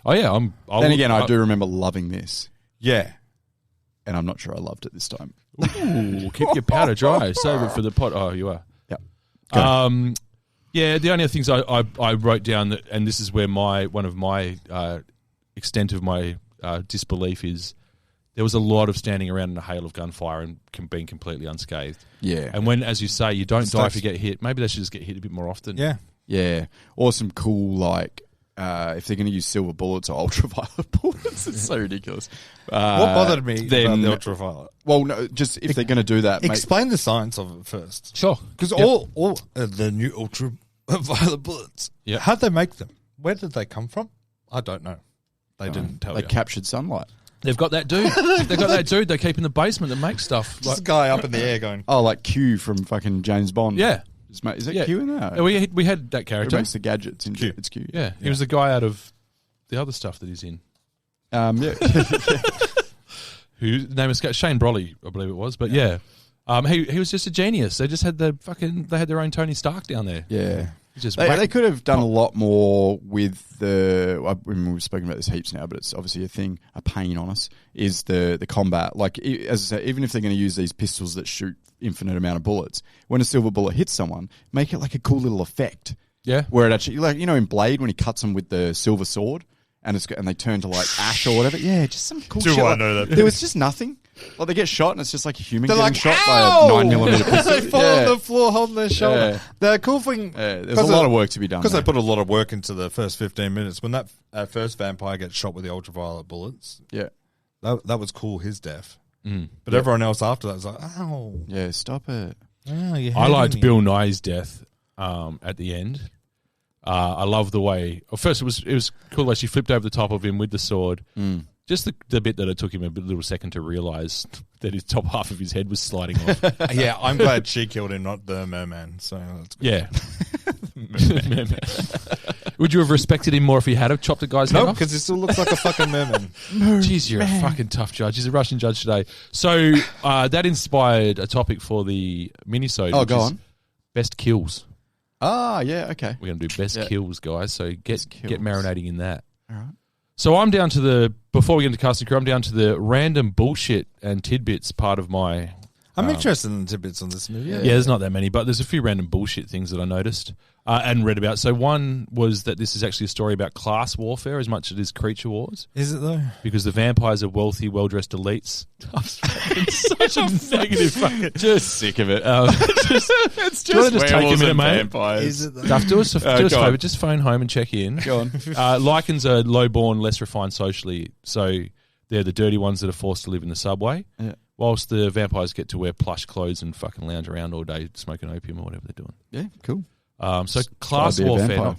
Oh yeah, Then again, I do remember loving this, Yeah. and I'm not sure I loved it this time. Ooh, keep your powder dry. Save it for the pot. Oh, you are. Yeah. Yeah, the only other things I wrote down, that, and this is where one of my extent of my disbelief is, there was a lot of standing around in a hail of gunfire and being completely unscathed. Yeah. And when, as you say, you don't die if you get hit, maybe they should just get hit a bit more often. Yeah. Yeah. Or some cool, like, if they're going to use silver bullets or ultraviolet bullets, it's so ridiculous. What bothered me about the ultraviolet? Well, no, just if they're going to do that, Explain the science of it first. Sure. Because all the new ultraviolet bullets, how'd they make them? Where did they come from? I don't know. They didn't tell they you. captured sunlight. They've got that dude. They've got that dude they keep in the basement that makes stuff. Just a guy up in the air going... Oh, like Q from fucking James Bond. Yeah. Is it Q in that? Yeah, we had that Who character. makes the gadgets in Q. It's Q. Yeah, he was the guy out of the other stuff that he's in. Yeah. Whose name is Shane Brolly, I believe it was. But yeah, he was just a genius. They just had they had their own Tony Stark down there. Yeah. Just They could have done a lot more with we've spoken about this heaps now, but it's obviously a pain on us, is the combat. Like, as I say, even if they're going to use these pistols that shoot infinite amount of bullets, when a silver bullet hits someone, make it like a cool little effect. Yeah. Where it actually, like, in Blade, when he cuts them with the silver sword, and they turn to, like, ash or whatever. Yeah, just some cool shit. I know that? There was just nothing. Like, they get shot, and it's just like a human They're getting like, shot ow! by a 9mm pistol. They fall on the floor holding their shoulder. Yeah. The cool thing... There's a lot of work to be done. Because they there. put a lot of work into the first 15 minutes. When that first vampire gets shot with the ultraviolet bullets, Yeah. that was cool, his death. But everyone else after that was like, ow. Yeah, stop it. Oh, I liked Bill Nye's death at the end. I love the way. Well, first, it was cool. Like, she flipped over the top of him with the sword. Just the bit that it took him a little second to realise that his top half of his head was sliding off. Yeah, I'm glad she killed him, not the merman. So that's good. Yeah. Merman. Would you have respected him more if he had have chopped a guy's head No, off? because he still looks like a fucking merman. Jeez, you're a fucking tough judge. He's a Russian judge today. So that inspired a topic for the minisode. Oh, which go is on. Best kills. Ah, yeah, okay. We're going to do best kills, guys. So get kills. marinating in that. All right. So I'm down to before we get into casting crew, I'm down to the random bullshit and tidbits part of my... I'm interested in the tidbits on this movie. Yeah, there's not that many, but there's a few random bullshit things that I noticed and read about. So one was that this is actually a story about class warfare as much as it is creature wars. Is it though? Because the vampires are wealthy, well-dressed elites. Such a negative fucking... Just sick of it. It's just take a minute, mate. Vampires. Is it though? Duff, do us a go on. favour. Just phone home and check in. Go on. Lycans are low-born, less refined socially, so they're the dirty ones that are forced to live in the subway. Yeah. Whilst the vampires get to wear plush clothes and fucking lounge around all day smoking opium or whatever they're doing. Yeah, cool. So class be a warfare, vampire. not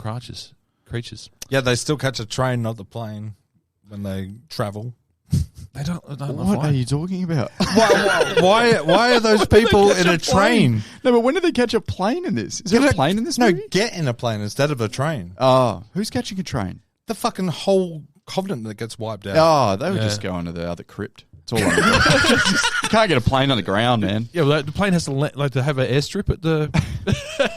creatures. Yeah, they still catch a train, not the plane, when they travel. They don't What are you talking about? Why are those people in a train? No, but when did they catch a plane in this? Is there a plane in this No, movie? get in a plane instead of a train. Oh, who's catching a train? The fucking whole continent that gets wiped out. Oh, they were just going to the other crypt. It's all you can't get a plane on the ground, man. Yeah, well, the plane has to have an airstrip at the...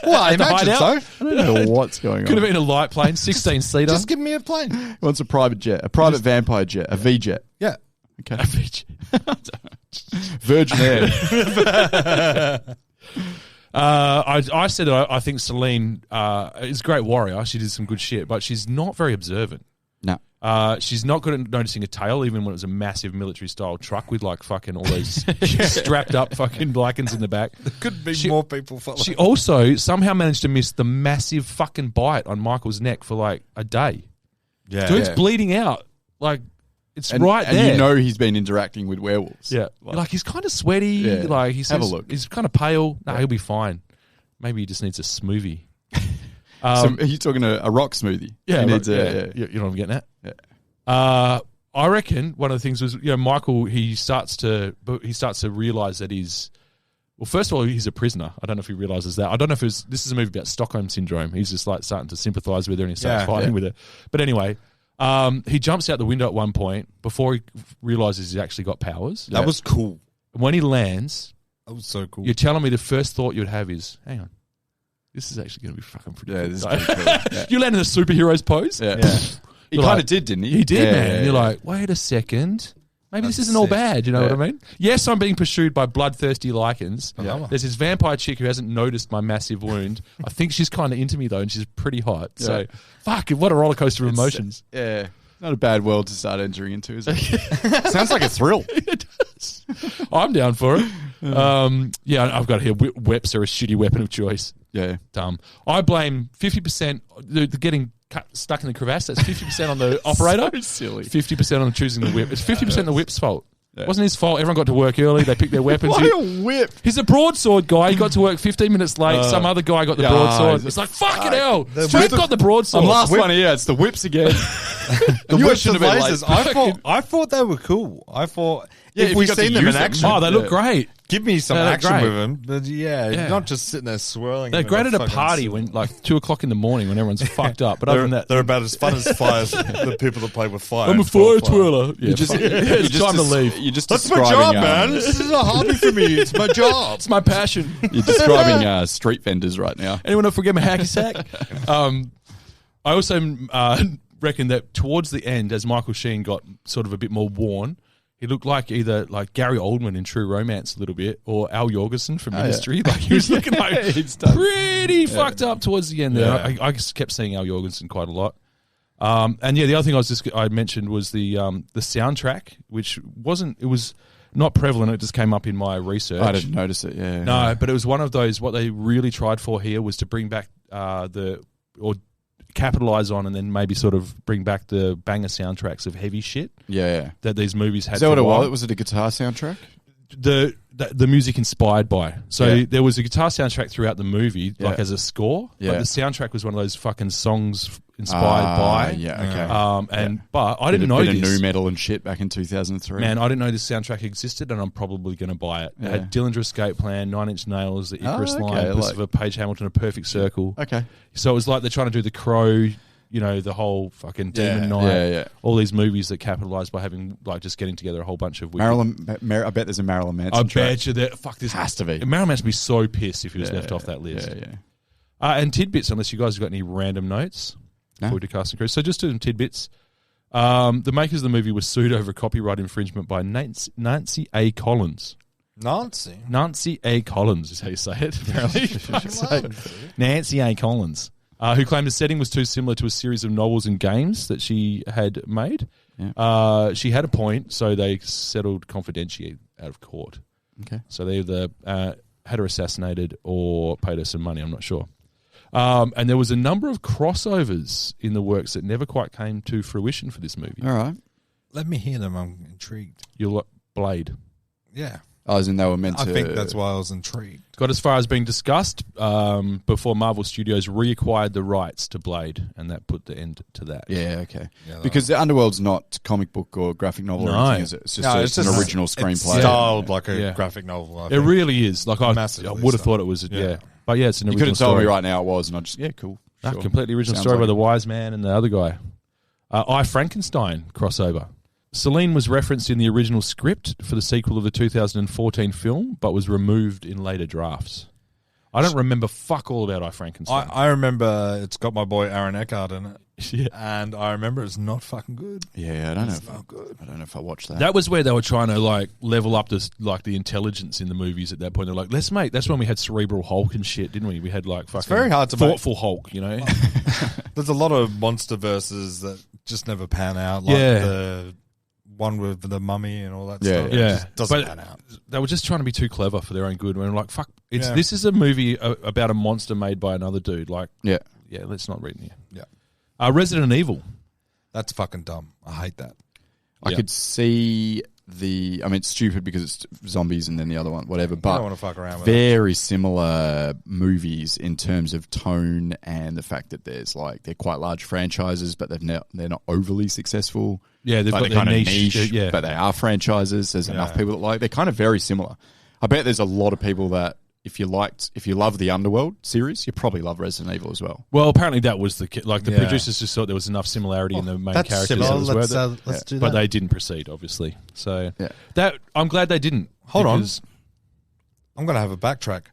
Well, I imagine hideout. so. I don't know what's going on. Could have been a light plane, 16-seater. Just give me a plane. He wants a private jet, a private vampire jet, a V jet. Yeah. Okay. Virgin Air. I said that I think Celine is a great warrior. She did some good shit, but she's not very observant. No. She's not good at noticing a tail, even when it was a massive military-style truck with like fucking all those strapped up fucking Lycans in the back. There could be more people following. She also somehow managed to miss the massive fucking bite on Michael's neck for like a day. Yeah. Dude's bleeding out. Like, it's right there. And you know he's been interacting with werewolves. Yeah. Like he's kind of sweaty. Yeah. Like he Have a says, look. he's kind of pale. No, he'll be fine. Maybe he just needs a smoothie. So are you talking a rock smoothie? Yeah, He needs You know what I'm getting at? Yeah. I reckon one of the things was, Michael, he starts to realise that he's, well, first of all, he's a prisoner. I don't know if he realises that. I don't know if this is a movie about Stockholm Syndrome. He's just like starting to sympathise with her and he starts fighting with her. But anyway, he jumps out the window at one point before he realises he's actually got powers. That was cool. And when he lands, That was so cool. you're telling me the first thought you'd have is, hang on, this is actually going to be fucking pretty Yeah, cool. this is pretty cool. Yeah. You land in a superhero's pose. Yeah. He You're kind of like- did, didn't he? He did, Yeah, man. yeah, You're yeah. like, wait a second. Maybe this That's isn't all sick. bad. You know what I Yeah. mean? Yes, I'm being pursued by bloodthirsty lichens. Yeah. There's this vampire chick who hasn't noticed my massive wound. I think she's kind of into me, though, and she's pretty hot. So, Yeah. fuck, what a roller coaster of emotions. Yeah. Not a bad world to start entering into, is it? Sounds like a thrill. It does. I'm down for it. Yeah, I've got here. Whips are a shitty weapon of choice. Yeah. Dumb. I blame 50%. The getting stuck in the crevasse. That's 50% on the operator. So silly. 50% on choosing the whip. It's 50% the whip's fault. It wasn't his fault. Everyone got to work early. They picked their weapons. Why a whip? He's a broadsword guy. He got to work 15 minutes late. Some other guy got the yeah, broadsword. it's It's like, fucking hell. The Straight whip- got the broadsword. I'm last one here. It's the whips again. The You whips shouldn't and have been lasers. late. I thought they were cool. I thought Yeah, if if we you got seen to them in use them. action, Oh, they look great. give me some They look action great. with them. But Yeah. not just sitting there swirling. They're them great in at a fucking party suit. when, like, 2 o'clock in the morning when everyone's fucked up. But other than that, They're about as fun as fire. The people that play with fire. I'm a and fire fire. twirler. Yeah, You just, fuck. you're It's just time to leave. You're just That's my describing, job, man. This is a hobby for me. It's my job. It's my passion. You're describing street vendors right now. Anyone not forget my hacky sack? I also reckon that towards the end, as Michael Sheen got sort of a bit more worn, he looked like either like Gary Oldman in True Romance a little bit, or Al Jorgensen from Ministry. Like he was looking like pretty fucked up towards the end there. Yeah. I just kept seeing Al Jorgensen quite a lot. And yeah, the other thing I mentioned was the soundtrack, which was not prevalent. It just came up in my research. I didn't notice it. Yeah. No, but it was one of those. What they really tried for here was to bring back or capitalize on, and then maybe sort of bring back the banger soundtracks of heavy shit Yeah. that these movies had. Is that for what a it while. was? Was it a guitar soundtrack? The music inspired by. So Yeah. there was a guitar soundtrack throughout the movie, like Yeah. as a score. Yeah. But the soundtrack was one of those fucking songs inspired by. Yeah. Okay. But I didn't know bit of this. new metal and shit back in 2003. Man, I didn't know this soundtrack existed, and I'm probably going to buy it. It had Dillinger Escape Plan, 9 Inch Nails, the Icarus okay, Line, like- Christopher Page Hamilton, A Perfect Circle. Okay. So it was like they're trying to do The Crow, you know, the whole fucking Demon Knight, Yeah. all these movies that capitalized by having, like, just getting together a whole bunch of wicked. I bet there's a Marilyn Manson I track. bet you that. Fuck this. Has to be. Marilyn Manson would be so pissed if he was left off that list. Yeah. And tidbits, unless you guys have got any random notes No. before we do cast and crew. So just doing tidbits. The makers of the movie were sued over copyright infringement by Nancy A. Collins. Nancy A. Collins is how you say it, apparently. Fuck's sake. Nancy A. Collins, who claimed the setting was too similar to a series of novels and games that she had made. Yeah. She had a point, so they settled confidentially out of court. Okay. So they either had her assassinated or paid her some money, I'm not sure. And there was a number of crossovers in the works that never quite came to fruition for this movie. All right. Let me hear them. I'm intrigued. Blade. Yeah. I was in they were meant I to. think that's why I was intrigued. Got as far as being discussed before Marvel Studios reacquired the rights to Blade, and that put the end to that. Yeah, okay. Yeah, Because the Underworld's not comic book or graphic novel or No. anything, is it? It's just an original It's screenplay. styled like a Yeah. graphic novel. I It think. really is. Like I Massively would have so. thought it was. Yeah. Yeah. But yeah, it's an You original could have told story. me right now it was, and I just cool. No, Sure. completely original Sounds story by like the it. Wise Man and the other guy. I, Frankenstein crossover. Celine was referenced in the original script for the sequel of the 2014 film, but was removed in later drafts. I don't remember fuck all about I, Frankenstein. I remember it's got my boy Aaron Eckhart in it. Yeah. And I remember it's not fucking good. Yeah, I don't know. It's not good. I don't know if I watched that. That was where they were trying to like level up this like the intelligence in the movies at that point. They're like, let's make. That's when we had Cerebral Hulk and shit, didn't we? We had like fucking very hard to make. thoughtful Hulk, you know. There's a lot of monster verses that just never pan out. Like Yeah. the one with the mummy and all that Yeah, stuff. yeah. It just doesn't But pan out. they were just trying to be too clever for their own good. And we're like, fuck, Yeah. this is a movie about a monster made by another dude. Like, yeah. yeah, let's not read it here. Yeah. Resident Evil. That's fucking dumb. I hate that. I Yeah. could see it's stupid because it's zombies and then the other one, whatever. But I don't want to fuck around with it. very similar movies in terms of tone and the fact that they're quite large franchises, but they're not overly successful. Yeah, they've Like got they're their kind of niche. Yeah. but they are franchises. There's enough people that like. They're kind of very similar. I bet there's a lot of people that if you love the Underworld series, you probably love Resident Evil as well. Well, apparently that was the Yeah. producers just thought there was enough similarity in the main That's characters. similar. that it was worth it. Let's do that. But they didn't proceed, obviously. So Yeah. that I'm glad they didn't. Hold on. because- I'm going to have a backtrack.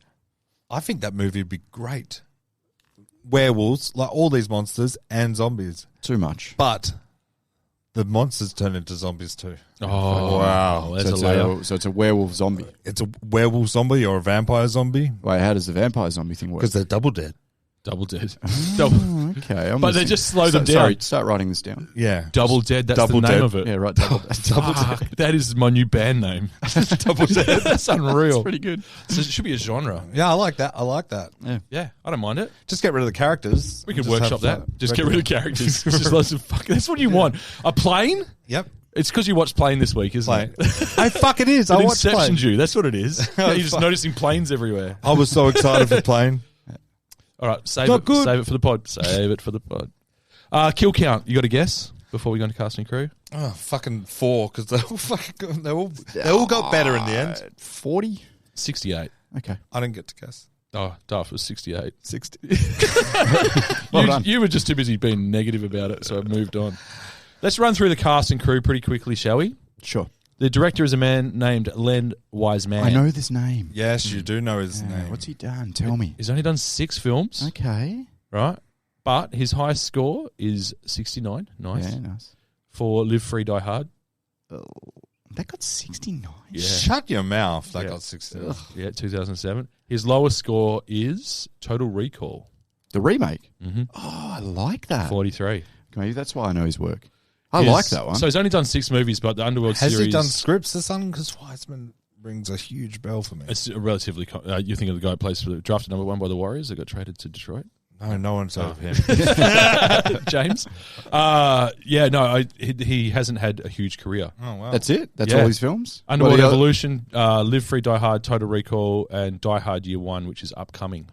I think that movie would be great. werewolves, like all these monsters and zombies. Too much. But the monsters turn into zombies too. Oh, Wow. That's So a layer. so it's a werewolf zombie. It's a werewolf zombie or a vampire zombie Wait, how does the vampire zombie thing work? because they're double dead. Double dead. Double, Okay, but they just slow them down. Sorry, start writing this down. Yeah. Double dead. That's Double the name dead. of it. Yeah, right. Double Fuck, that is my new band name. Double dead. That's unreal. pretty good. So it should be a genre. Yeah, I like that. I like that. Yeah, I don't mind it. Just get rid of the characters. We can Just workshop have that. fun. Just get rid of characters. It's just lots of fuck. That's what you want. A plane? Yep. It's because you watched Plane this week, isn't Plane. it? I fuck it is. It I watched Plane. inceptioned you. That's what it is. Yeah, you're just Fuck. noticing planes everywhere. I was so excited for Plane. All right, save Not it. good. Save it for the pod. Save it for the pod. Kill count. You got a guess before we go into casting crew? Oh, fucking 4 because they all got better in the end. 40? 68. Okay. I didn't get to guess. Oh, Duff was 68. 60. You were just too busy being negative about it, so I moved on. Let's run through the cast and crew pretty quickly, shall we? Sure. The director is a man named Len Wiseman. I know this name. Yes, you do know his name. What's he done? Tell me. He's only done 6 films, Okay. right? But his highest score is 69. Nice. Yeah, nice. For Live Free, Die Hard. That got 69. Yeah. Shut your mouth. That Yeah. got 16. Yeah, 2007. His lowest score is Total Recall. The remake. Mm-hmm. Oh, I like that. 43. Maybe that's why I know his work. I like that one. So he's only done 6 movies, but the Underworld Has series... he done scripts this son? Because Wiseman rings a huge bell for me. It's a relatively... you think of the guy who plays for drafted number 1 by the Warriors that got traded to Detroit? No one's heard of him. James? He hasn't had a huge career. Oh, wow. That's it? That's Yeah. all his films? Underworld What are the Evolution, Live Free, Die Hard, Total Recall, and Die Hard Year 1, which is upcoming.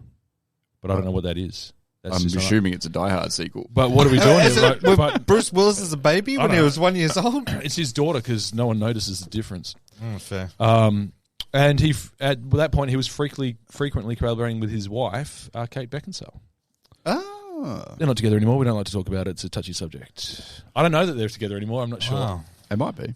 But I don't know what that is. That's I'm just not- assuming it's a Die Hard sequel. But what are we doing? Is here? it with Bruce Willis as a baby when he know. was 1 year old? It's his daughter because no one notices the difference. Fair. And he, at that point, he was frequently collaborating with his wife, Kate Beckinsale. Oh. They're not together anymore. We don't like to talk about it. It's a touchy subject. I don't know that they're together anymore. I'm not sure. Wow. It might be.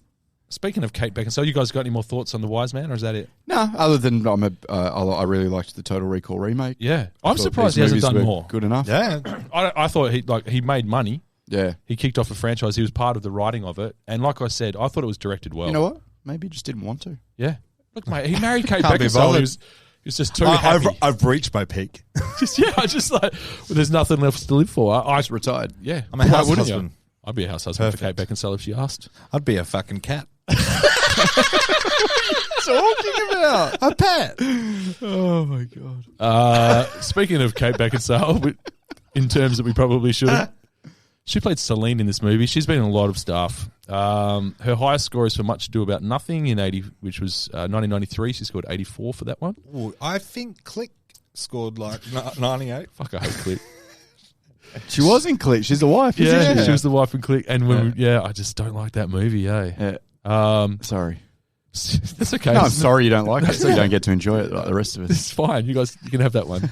Speaking of Kate Beckinsale, you guys got any more thoughts on The Wise Man, or is that it? No, other than I really liked the Total Recall remake. Yeah. I'm Thought surprised these he hasn't movies done were more. Good enough. Yeah. I thought he made money. Yeah. He kicked off a franchise. He was part of the writing of it. And like I said, I thought it was directed well. You know what? Maybe he just didn't want to. Yeah. Look, mate, he married Kate Can't be Beckinsale. bothered. He was just too happy. I've reached my peak. I just like, well, there's nothing left to live for. I Retired. yeah. I'm a Why house wouldn't you? husband. I'd be a house husband Perfect. for Kate Beckinsale if she asked. I'd be a fucking cat. Talking about A pet. Oh my god. Speaking of Kate Beckinsale, in terms that we probably should, she played Celine in this movie. She's been in a lot of stuff. Her highest score is for Much Ado About Nothing which was 1993. She scored 84 for that one. Ooh, I think Click scored like 98. Fuck, I hate Click. She was in Click. She's the wife, isn't she? She was the wife in Click. And when I just don't like that movie, eh? Yeah. Sorry. That's okay. No, I'm sorry you don't like it, so you don't get to enjoy it like the rest of us. It's fine. You guys, you can have that one.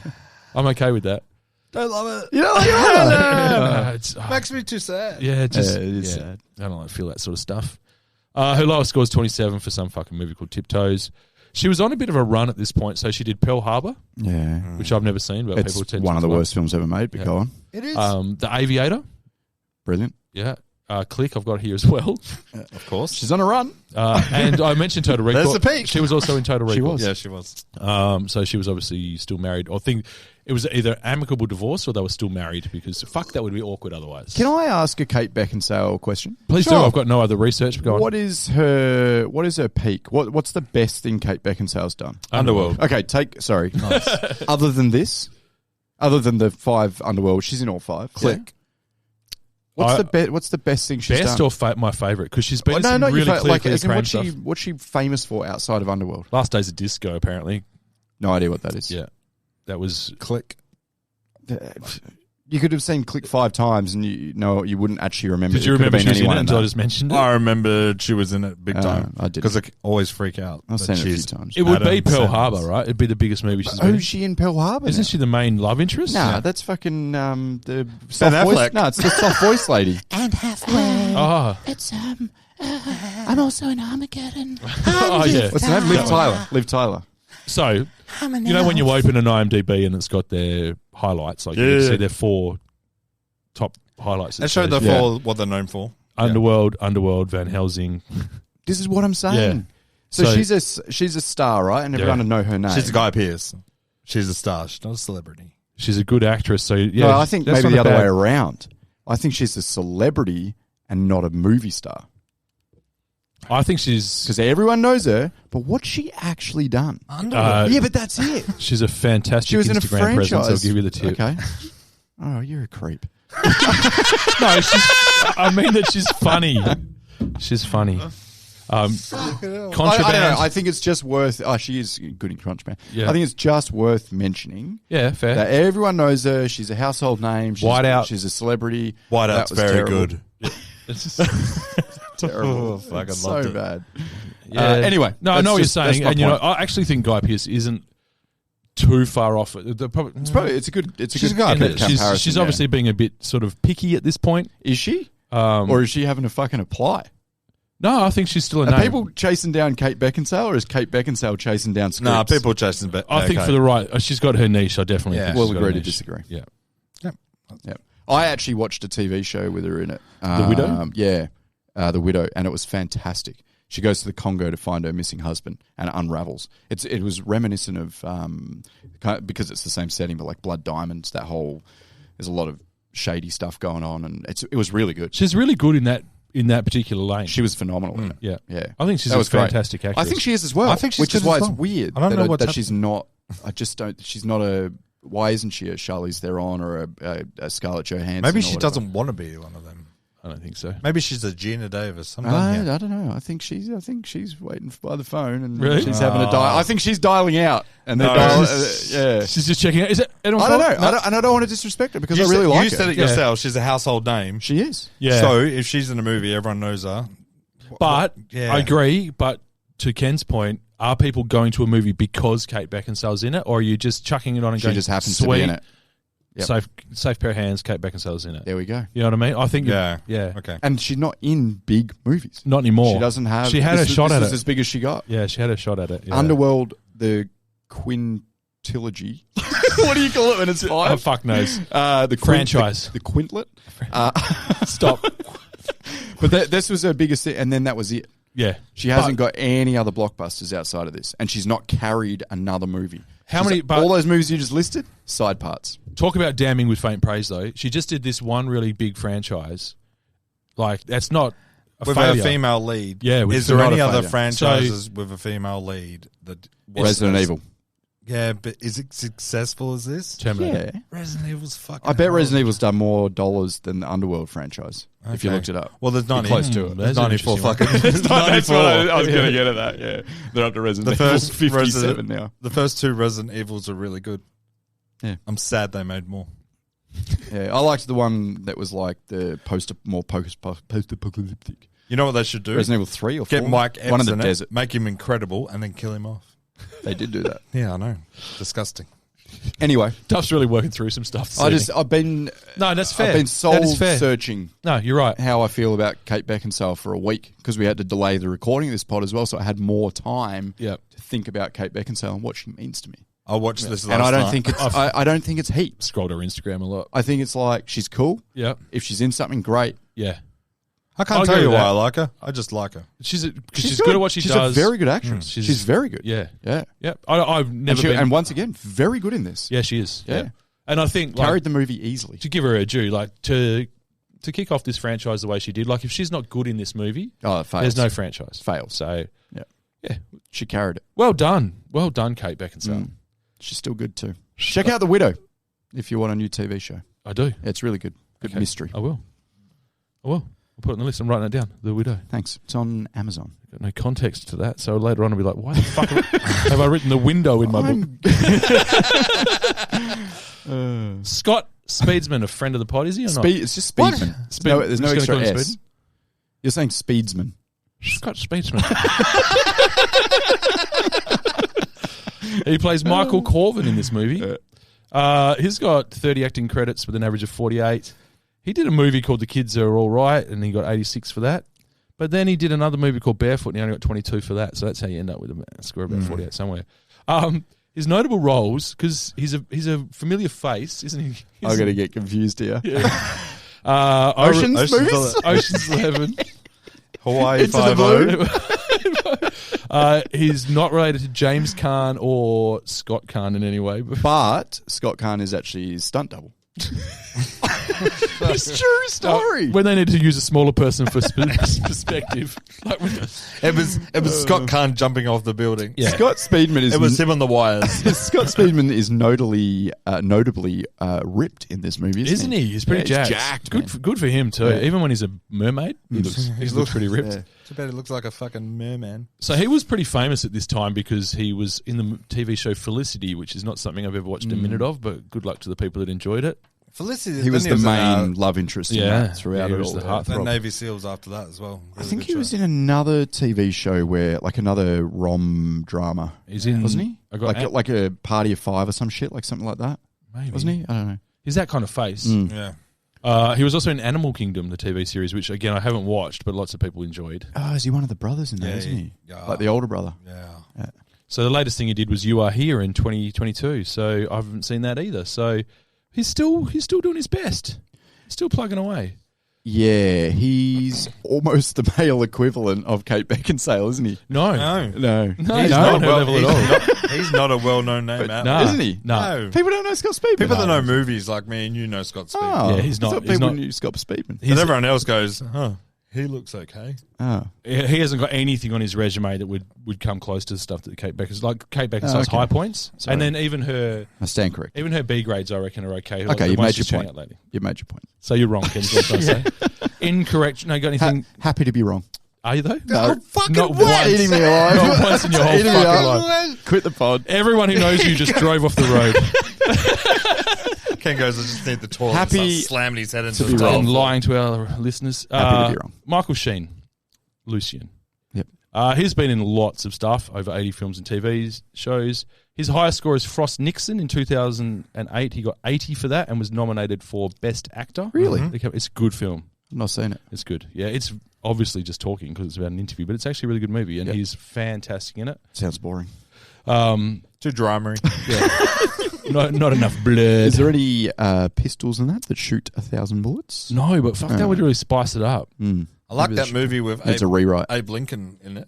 I'm okay with that. Don't love it. You don't like it? It's, Makes me too sad. yeah, just it is sad. I don't like feel that sort of stuff. Her lowest score is 27 for some fucking movie called Tiptoes. She was on a bit of a run at this point, so she did Pearl Harbor, Yeah. which I've never seen, but It's people tend one to of the like. worst films ever made, but Yeah. go on. It is. The Aviator, Brilliant. yeah. Click, I've got here as well. of course. She's on a run. And I mentioned Total Recall. There's the peak. She was also in Total Recall. She was. Yeah, she was. So she was obviously still married. I think it was either amicable divorce or they were still married because fuck, that would be awkward otherwise. Can I ask a Kate Beckinsale question? Please do. I've got no other research. But go on. What is her peak? What's the best thing Kate Beckinsale's done? Underworld. Okay, sorry. Other than this, other than the 5 Underworld, she's in all 5. Click. What's the best thing she's Best done? or my favourite? Because she's been in no, some not really your clear, as in acclaimed stuff. what's she famous for outside of Underworld? Last Days of Disco, apparently. No idea what that is. Yeah. That was... Click. You could have seen Click 5 times and you wouldn't actually remember. Did you It could have remember been she was in anyone it until I that. just mentioned it? I remembered she was in it big time. I didn't. Because I always freak out. I've that seen it a few she's times. It would be Adam Pearl Sandler. Harbor, right? It'd be the biggest movie she's been in. Who's she in Pearl Harbor? Isn't now? she the main love interest? Nah, that's fucking the soft Ben voice. Affleck. No, it's the soft voice lady. And halfway. Oh, It's I'm also in Armageddon. oh yeah. What's her name? Liv Tyler. So, you know when you open an IMDb and it's got their highlights. Like you can see their 4 top highlights. It showed the 4 what they're known for. Underworld, Van Helsing. This is what I'm saying. Yeah. So she's a star, right? And everyone will know her name. She's a Guy Pearce. She's a star. She's not a celebrity. She's a good actress. So yeah, no, I think maybe the other way around. I think she's a celebrity and not a movie star. I think she's... Because everyone knows her, but what's she actually done? Yeah, but that's it. She's a fantastic She was Instagram in a franchise. presence. I'll give you the tip. Okay. Oh, you're a creep. No, I mean that she's funny. She's funny. Contraband. I don't know. I think it's just worth... Oh, she is good in Contraband. Yeah. I think it's just worth mentioning. Yeah, fair. That everyone knows her. She's a household name. Whiteout. She's a celebrity. Whiteout's very good. It's terrible. Fucking so loved it. bad. Yeah. Anyway. No, I know what you're saying. And, I actually think Guy Pearce isn't too far off. It's a good comparison. She's obviously being a bit sort of picky at this point. Is she? Or is she having to fucking apply? No, I think she's still a name. Are people chasing down Kate Beckinsale, or is Kate Beckinsale chasing down scripts? No, people chasing I think for the right... She's got her niche, I definitely think. We'll agree to disagree. Yeah. Yep. I actually watched a TV show with her in it. The Widow? Yeah, The Widow, and it was fantastic. She goes to the Congo to find her missing husband and unravels. It was reminiscent of, because it's the same setting, but like Blood Diamonds, there's a lot of shady stuff going on, and it was really good. She's really good in that particular lane. She was phenomenal in it. Yeah. Yeah. I think she's a fantastic actress. I think she is as well. I think she's which is good why as it's well. weird I don't know that she's not... I just don't... She's not a... Why isn't she a Charlize Theron or a Scarlett Johansson? Maybe she doesn't want to be one of them. I don't think so. Maybe she's a Gina Davis. I don't know. I think she's waiting by the phone and really? She's having a dial. I think she's dialing out, and yeah, she's just checking out. Is it? I don't know. No. I don't want to disrespect her because I really like her. You said it yourself. She's a household name. She is. Yeah. So if she's in a movie, everyone knows her. But I agree. But to Ken's point, are people going to a movie because Kate Beckinsale's in it, or are you just chucking it on and going? She just happens to be in it. Yep. Safe pair of hands. Kate Beckinsale's in it. There we go. You know what I mean? I think. Yeah. Okay. And she's not in big movies. Not anymore. She doesn't have. She had a shot at it. As big as she got. Yeah, she had a shot at it. Yeah. Underworld, the quintilogy. What do you call it when it's 5? Oh, fuck knows. The franchise. The quintlet. Stop. But this was her biggest thing, and then that was it. Yeah. She hasn't got any other blockbusters outside of this, and she's not carried another movie. But all those movies you just listed, side parts. Talk about damning with faint praise, though. She just did this one really big franchise. Like, that's not a with failure. A female lead. Yeah. Is there any other franchises with a female lead? Resident Evil. Yeah, but is it successful as this? Terminator. Yeah. Resident Evil's fucking I bet hard. Resident Evil's done more dollars than the Underworld franchise, if you looked it up. Well, there's 90. Close to it. There's 94 fucking... That's what I was going to get at that, yeah. They're up to Resident Evil 57 now. The first 2 Resident Evils are really good. Yeah. I'm sad they made more. Yeah, I liked the one that was like the post-apocalyptic. You know what they should do? Resident Evil 3 or 4? Get Mike Epps one in the in desert. Make him incredible and then kill him off. They did do that. Yeah, I know. Disgusting. Anyway, Duff's really working through some stuff. I've been that's fair. I've been soul searching. No, you're right. How I feel about Kate Beckinsale for a week because we had to delay the recording of this pod as well, so I had more time to think about Kate Beckinsale and what she means to me. I watched this last and I don't night. think it's I don't think it's heaps. Scrolled her Instagram a lot. I think it's like she's cool. Yeah. If she's in something, great. Yeah. I can't tell you why I like her. I just like her. She's good at what she does. She's a very good actress. She's very good. Yeah. Yeah. Yeah. I've never been... And once again, very good in this. Yeah, she is. Yeah. And I think... Carried the movie easily. To give her a due, like, to kick off this franchise the way she did, like, if she's not good in this movie, it fails. There's no franchise. Fails. So, yeah. She carried it. Well done. Well done, Kate Beckinsale. She's still good too. Check out The Widow if you want a new TV show. I do. Yeah, it's really good. Good mystery. I will. I'll put it on the list. I'm writing it down. The Widow. Thanks. It's on Amazon. Got no context to that, so later on I'll be like, why the fuck have I written The Window in my book? Scott Speedsman, a friend of the pod, is he or not? It's just Speedsman. There's no extra S. You're saying Speedsman. Scott Speedsman. He plays Michael Corvin in this movie. He's got 30 acting credits with an average of 48. He did a movie called The Kids Are All Right, and he got 86 for that. But then he did another movie called Barefoot, and he only got 22 for that. So that's how you end up with a score of about 48 somewhere. his notable roles, because he's a familiar face, isn't he? I'm going to get confused here. Ocean's movies? Ocean's 11. Hawaii Into the 5-0. He's not related to James Caan or Scott Caan in any way. But Scott Caan is actually his stunt double. It's a true story. When they need to use a smaller person for perspective. Like It was Scott Caan jumping off the building. Yeah. Scott Speedman is. It was him on the wires. Scott Speedman is notably ripped in this movie, isn't he? He's pretty Yeah, jacked. he's jacked, Good, good for him too. Yeah. Even when he's a mermaid, he looks pretty ripped. Yeah. Too bad he looks like a fucking merman. So he was pretty famous at this time because he was in the TV show Felicity, which is not something I've ever watched a minute of, but good luck to the people that enjoyed it. Felicity. He was the in, main love interest in that throughout he it was all. the The heartthrob. Navy SEALs after that as well. I think he was in another TV show where, like another rom drama. He's in, Wasn't he? I got Like a Party of Five or some shit, like something like that. maybe. Wasn't he? I don't know. He's that kind of face. Yeah. He was also in Animal Kingdom, the TV series, which again I haven't watched, but lots of people enjoyed. Oh, is he one of the brothers in there, Yeah, isn't he? yeah. Like the older brother. Yeah. So the latest thing he did was You Are Here in 2022. So I haven't seen that either. So he's still doing his best. He's still plugging away. Yeah, he's almost the male equivalent of Kate Beckinsale, isn't he? No, No. he's He's not on her well- level at all. He's not a well-known name out Nah, there. Isn't he? No. People don't know Scott Speedman. People that know movies like me and you know Scott Speedman. Oh, Yeah, he's I not- thought he's people not- knew Scott Speedman. But everyone else goes, he looks okay. Oh. He hasn't got anything on his resume that would come close to the stuff that Kate Beckinsale. Like Kate Beckinsale's okay. high points, Sorry. and then even her B grades, I reckon, are okay. Okay, The you ones made she's your churning point. out lately. You made your point. So you're wrong, Ken. That's what I say. Incorrect. No, you got anything? Happy to be wrong. Are you though? No. Not What? once. Eating me alive. Not once in your whole Eating me fucking alive. life. Quit the pod. Everyone who knows you just drove off the road. Ken goes, I just need the toilet. Happy and starts slamming his head into to be the wrong. towel. And lying to our listeners. Happy to be wrong. Michael Sheen, Lucian. Yep. He's been in lots of stuff, over 80 films and TV shows. His highest score is Frost Nixon in 2008. He got 80 for that and was nominated for Best Actor. Really? It's a good film. I've not seen it. It's good. Yeah, it's obviously just talking because it's about an interview, but it's actually a really good movie, and Yep. he's fantastic in it. Sounds boring. Too dramery. Not enough blood. Is there any pistols in that shoot 1,000 bullets? No, but fuck, that would really spice it up. Mm. I like Maybe that should- movie with It's a rewrite. Abe Lincoln in it.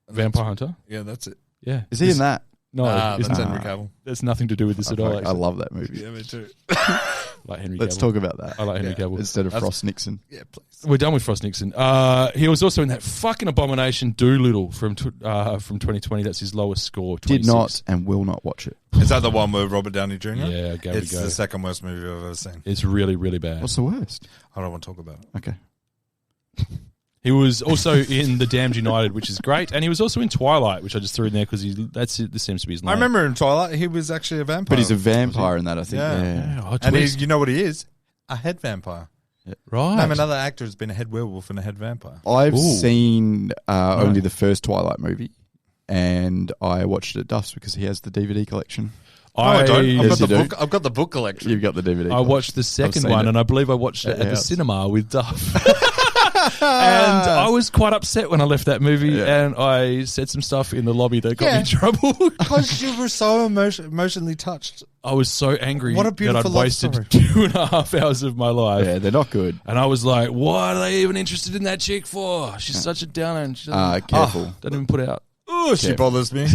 Vampire Hunter. Yeah, that's it. Yeah. Is he in that? No, That's it's- Henry Cavill. there's nothing to do with this at all. I Actually. love that movie. Yeah, me too. Like Henry Let's Cavill. talk about that. I like Henry Cavill. Instead of Frost Nixon. Yeah, please. We're done with Frost Nixon. He was also in that fucking abomination Doolittle from 2020. That's his lowest score. 26. Did not and will not watch it. Is that the one with Robert Downey Jr.? Yeah, go we It's go. the second worst movie I've ever seen. It's really, really bad. What's the worst? I don't want to talk about it. Okay. He was also in The Damned United, which is great, and he was also in Twilight, which I just threw in there because this seems to be his name. I remember in Twilight, he was actually a vampire. But he's a vampire in that, I think. Yeah. Yeah. Oh, And twist. you know what he is? A head vampire. Right. Name another actor who's been a head werewolf and a head vampire. I've Ooh. seen only the first Twilight movie, and I watched it at Duff's because he has the DVD collection. I don't. Yes, I've got you the do. book. I've got the book collection. You've got the DVD. I watched the second seen one, it. and I believe I watched it At at the your house. cinema with Duff. And I was quite upset when I left that movie, Yeah. and I said some stuff in the lobby that got me Yeah. in trouble. Because you were so emotionally touched. I was so angry What a that I'd beautiful love wasted story. 2.5 hours of my life. Yeah, they're not good. And I was like, what are they even interested in that chick for? She's such a downer, and she doesn't, Careful. doesn't even put out. Oh, she Careful. bothers me.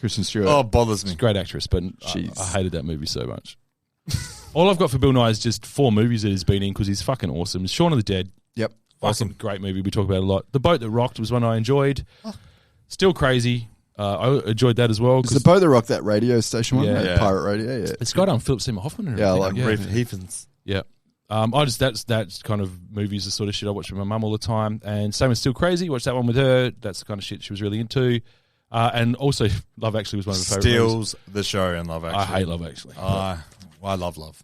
Kristen Stewart. Oh, bothers me. Great actress, but Jeez. I hated that movie so much. All I've got for Bill Nye is just 4 movies that he's been in because he's fucking awesome. Shaun of the Dead. Yep. Awesome. Great movie. We talk about it a lot. The Boat That Rocked was one I enjoyed. Still crazy. I enjoyed that as well. Is the Boat That Rocked that radio station one? Yeah. That Yeah. pirate radio? Yeah. It's got Philip Seymour Hoffman in it. Yeah, I I like think. Reef Heathens. Yeah. That's kind of movies, the sort of shit I watch with my mum all the time. And same as Still Crazy. Watched that one with her. That's the kind of shit she was really into. And also, Love Actually was one of the favorite movies. Steals the show in Love Actually. I hate Love Actually. I love Love.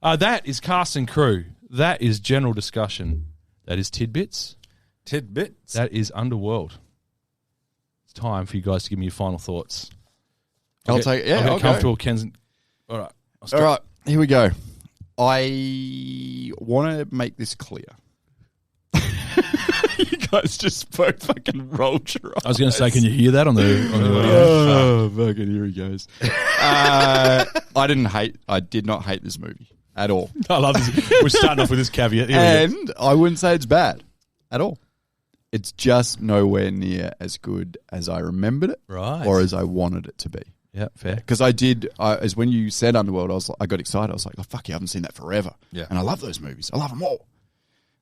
That is cast and crew. That is general discussion. That is tidbits. Tidbits. That is Underworld. It's time for you guys to give me your final thoughts. I'll take it. Yeah, I'll get I'll go. comfortable. Ken's. All right. All right, here we go. I want to make this clear. You guys just both fucking rolled your eyes. I was going to say, can you hear that on the audio? Oh, fucking here he goes. I did not hate this movie at all. I love this. We're starting off with this caveat. Here we go. And I wouldn't say it's bad at all. It's just nowhere near as good as I remembered it, Right. or as I wanted it to be. Yeah, fair. Because as when you said Underworld, I got excited. I was like, oh, fuck, you haven't seen that forever. Yeah. And I love those movies. I love them all.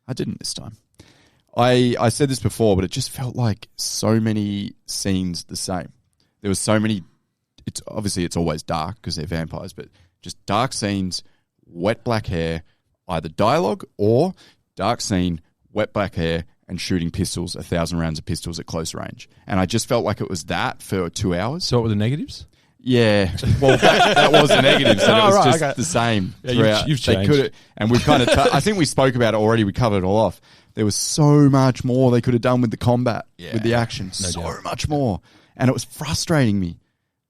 I didn't this time. I said this before, but it just felt like so many scenes the same. There was so many. It's always dark because they're vampires, but just dark scenes, wet black hair, either dialogue or dark scene, wet black hair, and shooting pistols, 1,000 rounds of pistols at close range. And I just felt like it was that for 2 hours. So what were the negatives? Yeah, well, that was the negatives. That it was right, just okay. the same. Yeah, throughout. you've They changed. could've- and we've kind of. I think we spoke about it already. We covered it all off. There was so much more they could have done with the combat, with the action. So doubt. much more, and it was frustrating me.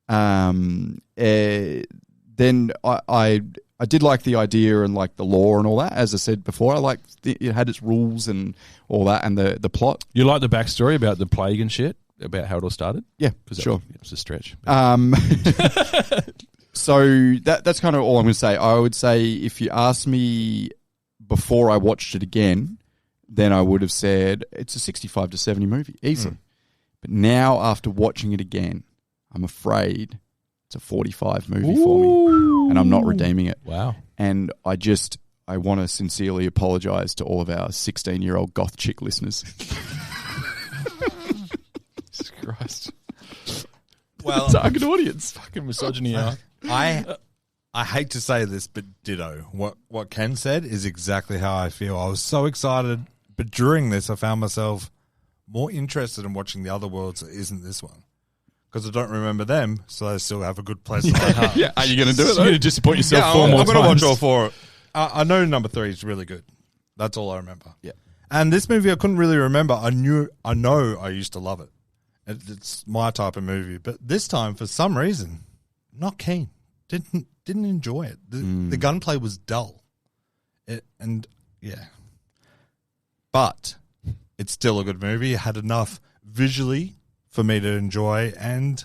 Then I did like the idea and like the lore and all that. As I said before, I liked it had its rules and all that, and the plot. You like the backstory about the plague and shit, about how it all started? Yeah, Because sure. it was a stretch. So that's kind of all I'm going to say. I would say if you asked me before I watched it again, then I would have said it's a 65 to 70 movie, easily. But now, after watching it again, I'm afraid it's a 45 movie for me, and I'm not redeeming it. Wow. And I want to sincerely apologize to all of our 16-year-old goth chick listeners. Jesus Christ. Well, Target audience. Fucking misogyny. I hate to say this, but ditto. What Ken said is exactly how I feel. I was so excited, but during this, I found myself more interested in watching the other worlds that isn't this one. Because I don't remember them, so I still have a good place in my heart. Yeah, are you going to do it? You're going to disappoint yourself Yeah, four more I'm going to times. watch all four. I know number 3 is really good. That's all I remember. Yeah. And this movie I couldn't really remember. I know I used to love it. It's my type of movie. But this time, for some reason, not keen. Didn't enjoy it. The gunplay was dull. But it's still a good movie. It had enough visually for me to enjoy, and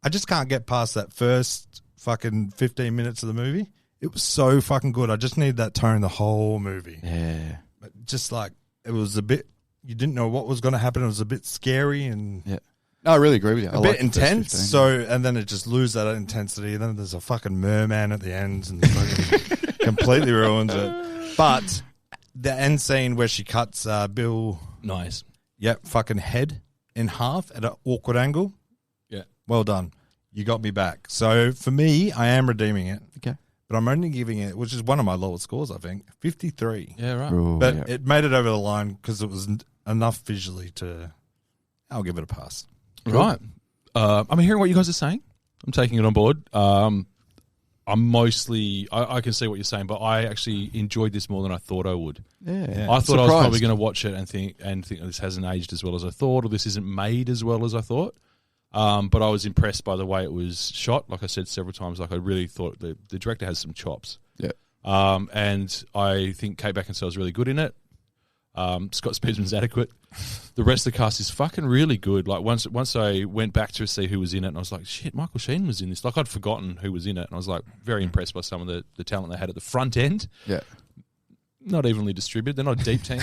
I just can't get past that first fucking 15 minutes of the movie. It was so fucking good. I just need that tone the whole movie. Yeah. But just like, it was a bit, you didn't know what was going to happen. It was a bit scary and Yeah. No, I really agree with you. a bit intense. So, and then it just loses that intensity. And then there's a fucking merman at the end and fucking completely ruins it. But the end scene where she cuts Bill, Nice. fucking head in half at an awkward angle. Yeah. Well done. You got me back. So for me, I am redeeming it. Okay. But I'm only giving it, which is one of my lowest scores, I think, 53. Yeah, right. Ooh, But yeah. it made it over the line because it was enough visually to, I'll give it a pass. Right. I'm hearing what you guys are saying. I'm taking it on board. I'm mostly, I can see what you're saying, but I actually enjoyed this more than I thought I would. Yeah. I thought I was Surprised. probably going to watch it and think this hasn't aged as well as I thought, or this isn't made as well as I thought. But I was impressed by the way it was shot. Like I said several times, like I really thought the director has some chops. Yeah. And I think Kate Beckinsale is really good in it. Scott Speedman's adequate. The rest of the cast is fucking really good. Like once I went back to see who was in it, and I was like, shit, Michael Sheen was in this. Like I'd forgotten who was in it, and I was like very impressed by some of the talent they had at the front end. Yeah. Not evenly distributed. They're not a deep team.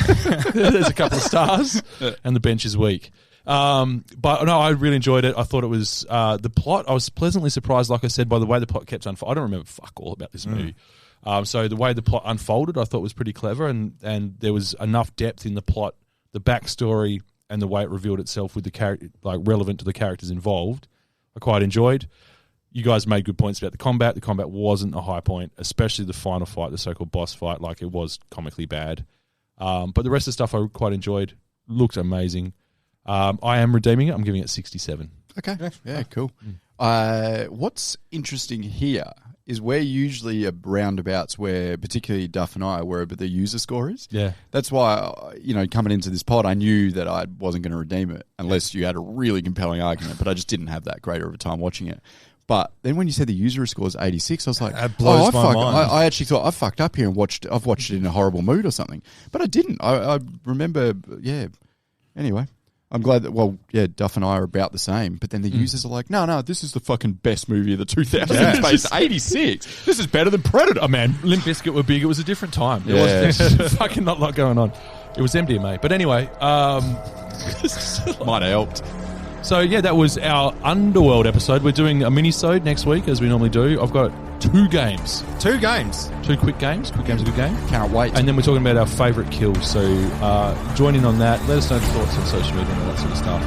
There's a couple of stars, and the bench is weak. But no, I really enjoyed it. I thought it was the plot. I was pleasantly surprised, like I said, by the way the plot kept unfolding. I don't remember fuck all about this movie. So the way the plot unfolded, I thought was pretty clever, and there was enough depth in the plot, the backstory, and the way it revealed itself with the character, like relevant to the characters involved. I quite enjoyed. You guys made good points about the combat. The combat wasn't a high point, especially the final fight, the so-called boss fight. Like it was comically bad, but the rest of the stuff I quite enjoyed. Looked amazing. I am redeeming it. I'm giving it 67. Okay. Yeah, cool. What's interesting here is we're usually roundabouts where, particularly Duff and I, where the user score is. Yeah. That's why, coming into this pod, I knew that I wasn't going to redeem it unless you had a really compelling argument, but I just didn't have that great of a time watching it. But then when you said the user score is 86, I was like, That blows my mind. I actually thought I fucked up here and I've watched it in a horrible mood or something. But I didn't. I remember, yeah. Anyway, I'm glad that, Duff and I are about the same. But then the users are like, no, this is the fucking best movie of the 2000s. Yeah. It's 86. This is better than Predator. Oh, man, Limp Bizkit were big. It was a different time. There Yeah. was fucking not a lot going on. It was MDMA. But anyway, Might have helped. so yeah, that was our Underworld episode. We're doing a mini-sode next week, as we normally do. I've got 2 games. 2 games. 2 quick games. Quick game's a good game. Can't wait. And then we're talking about our favourite kills. So join in on that. Let us know your thoughts on social media and all that sort of stuff.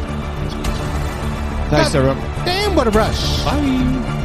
Thanks, everyone. Damn, what a rush. Bye.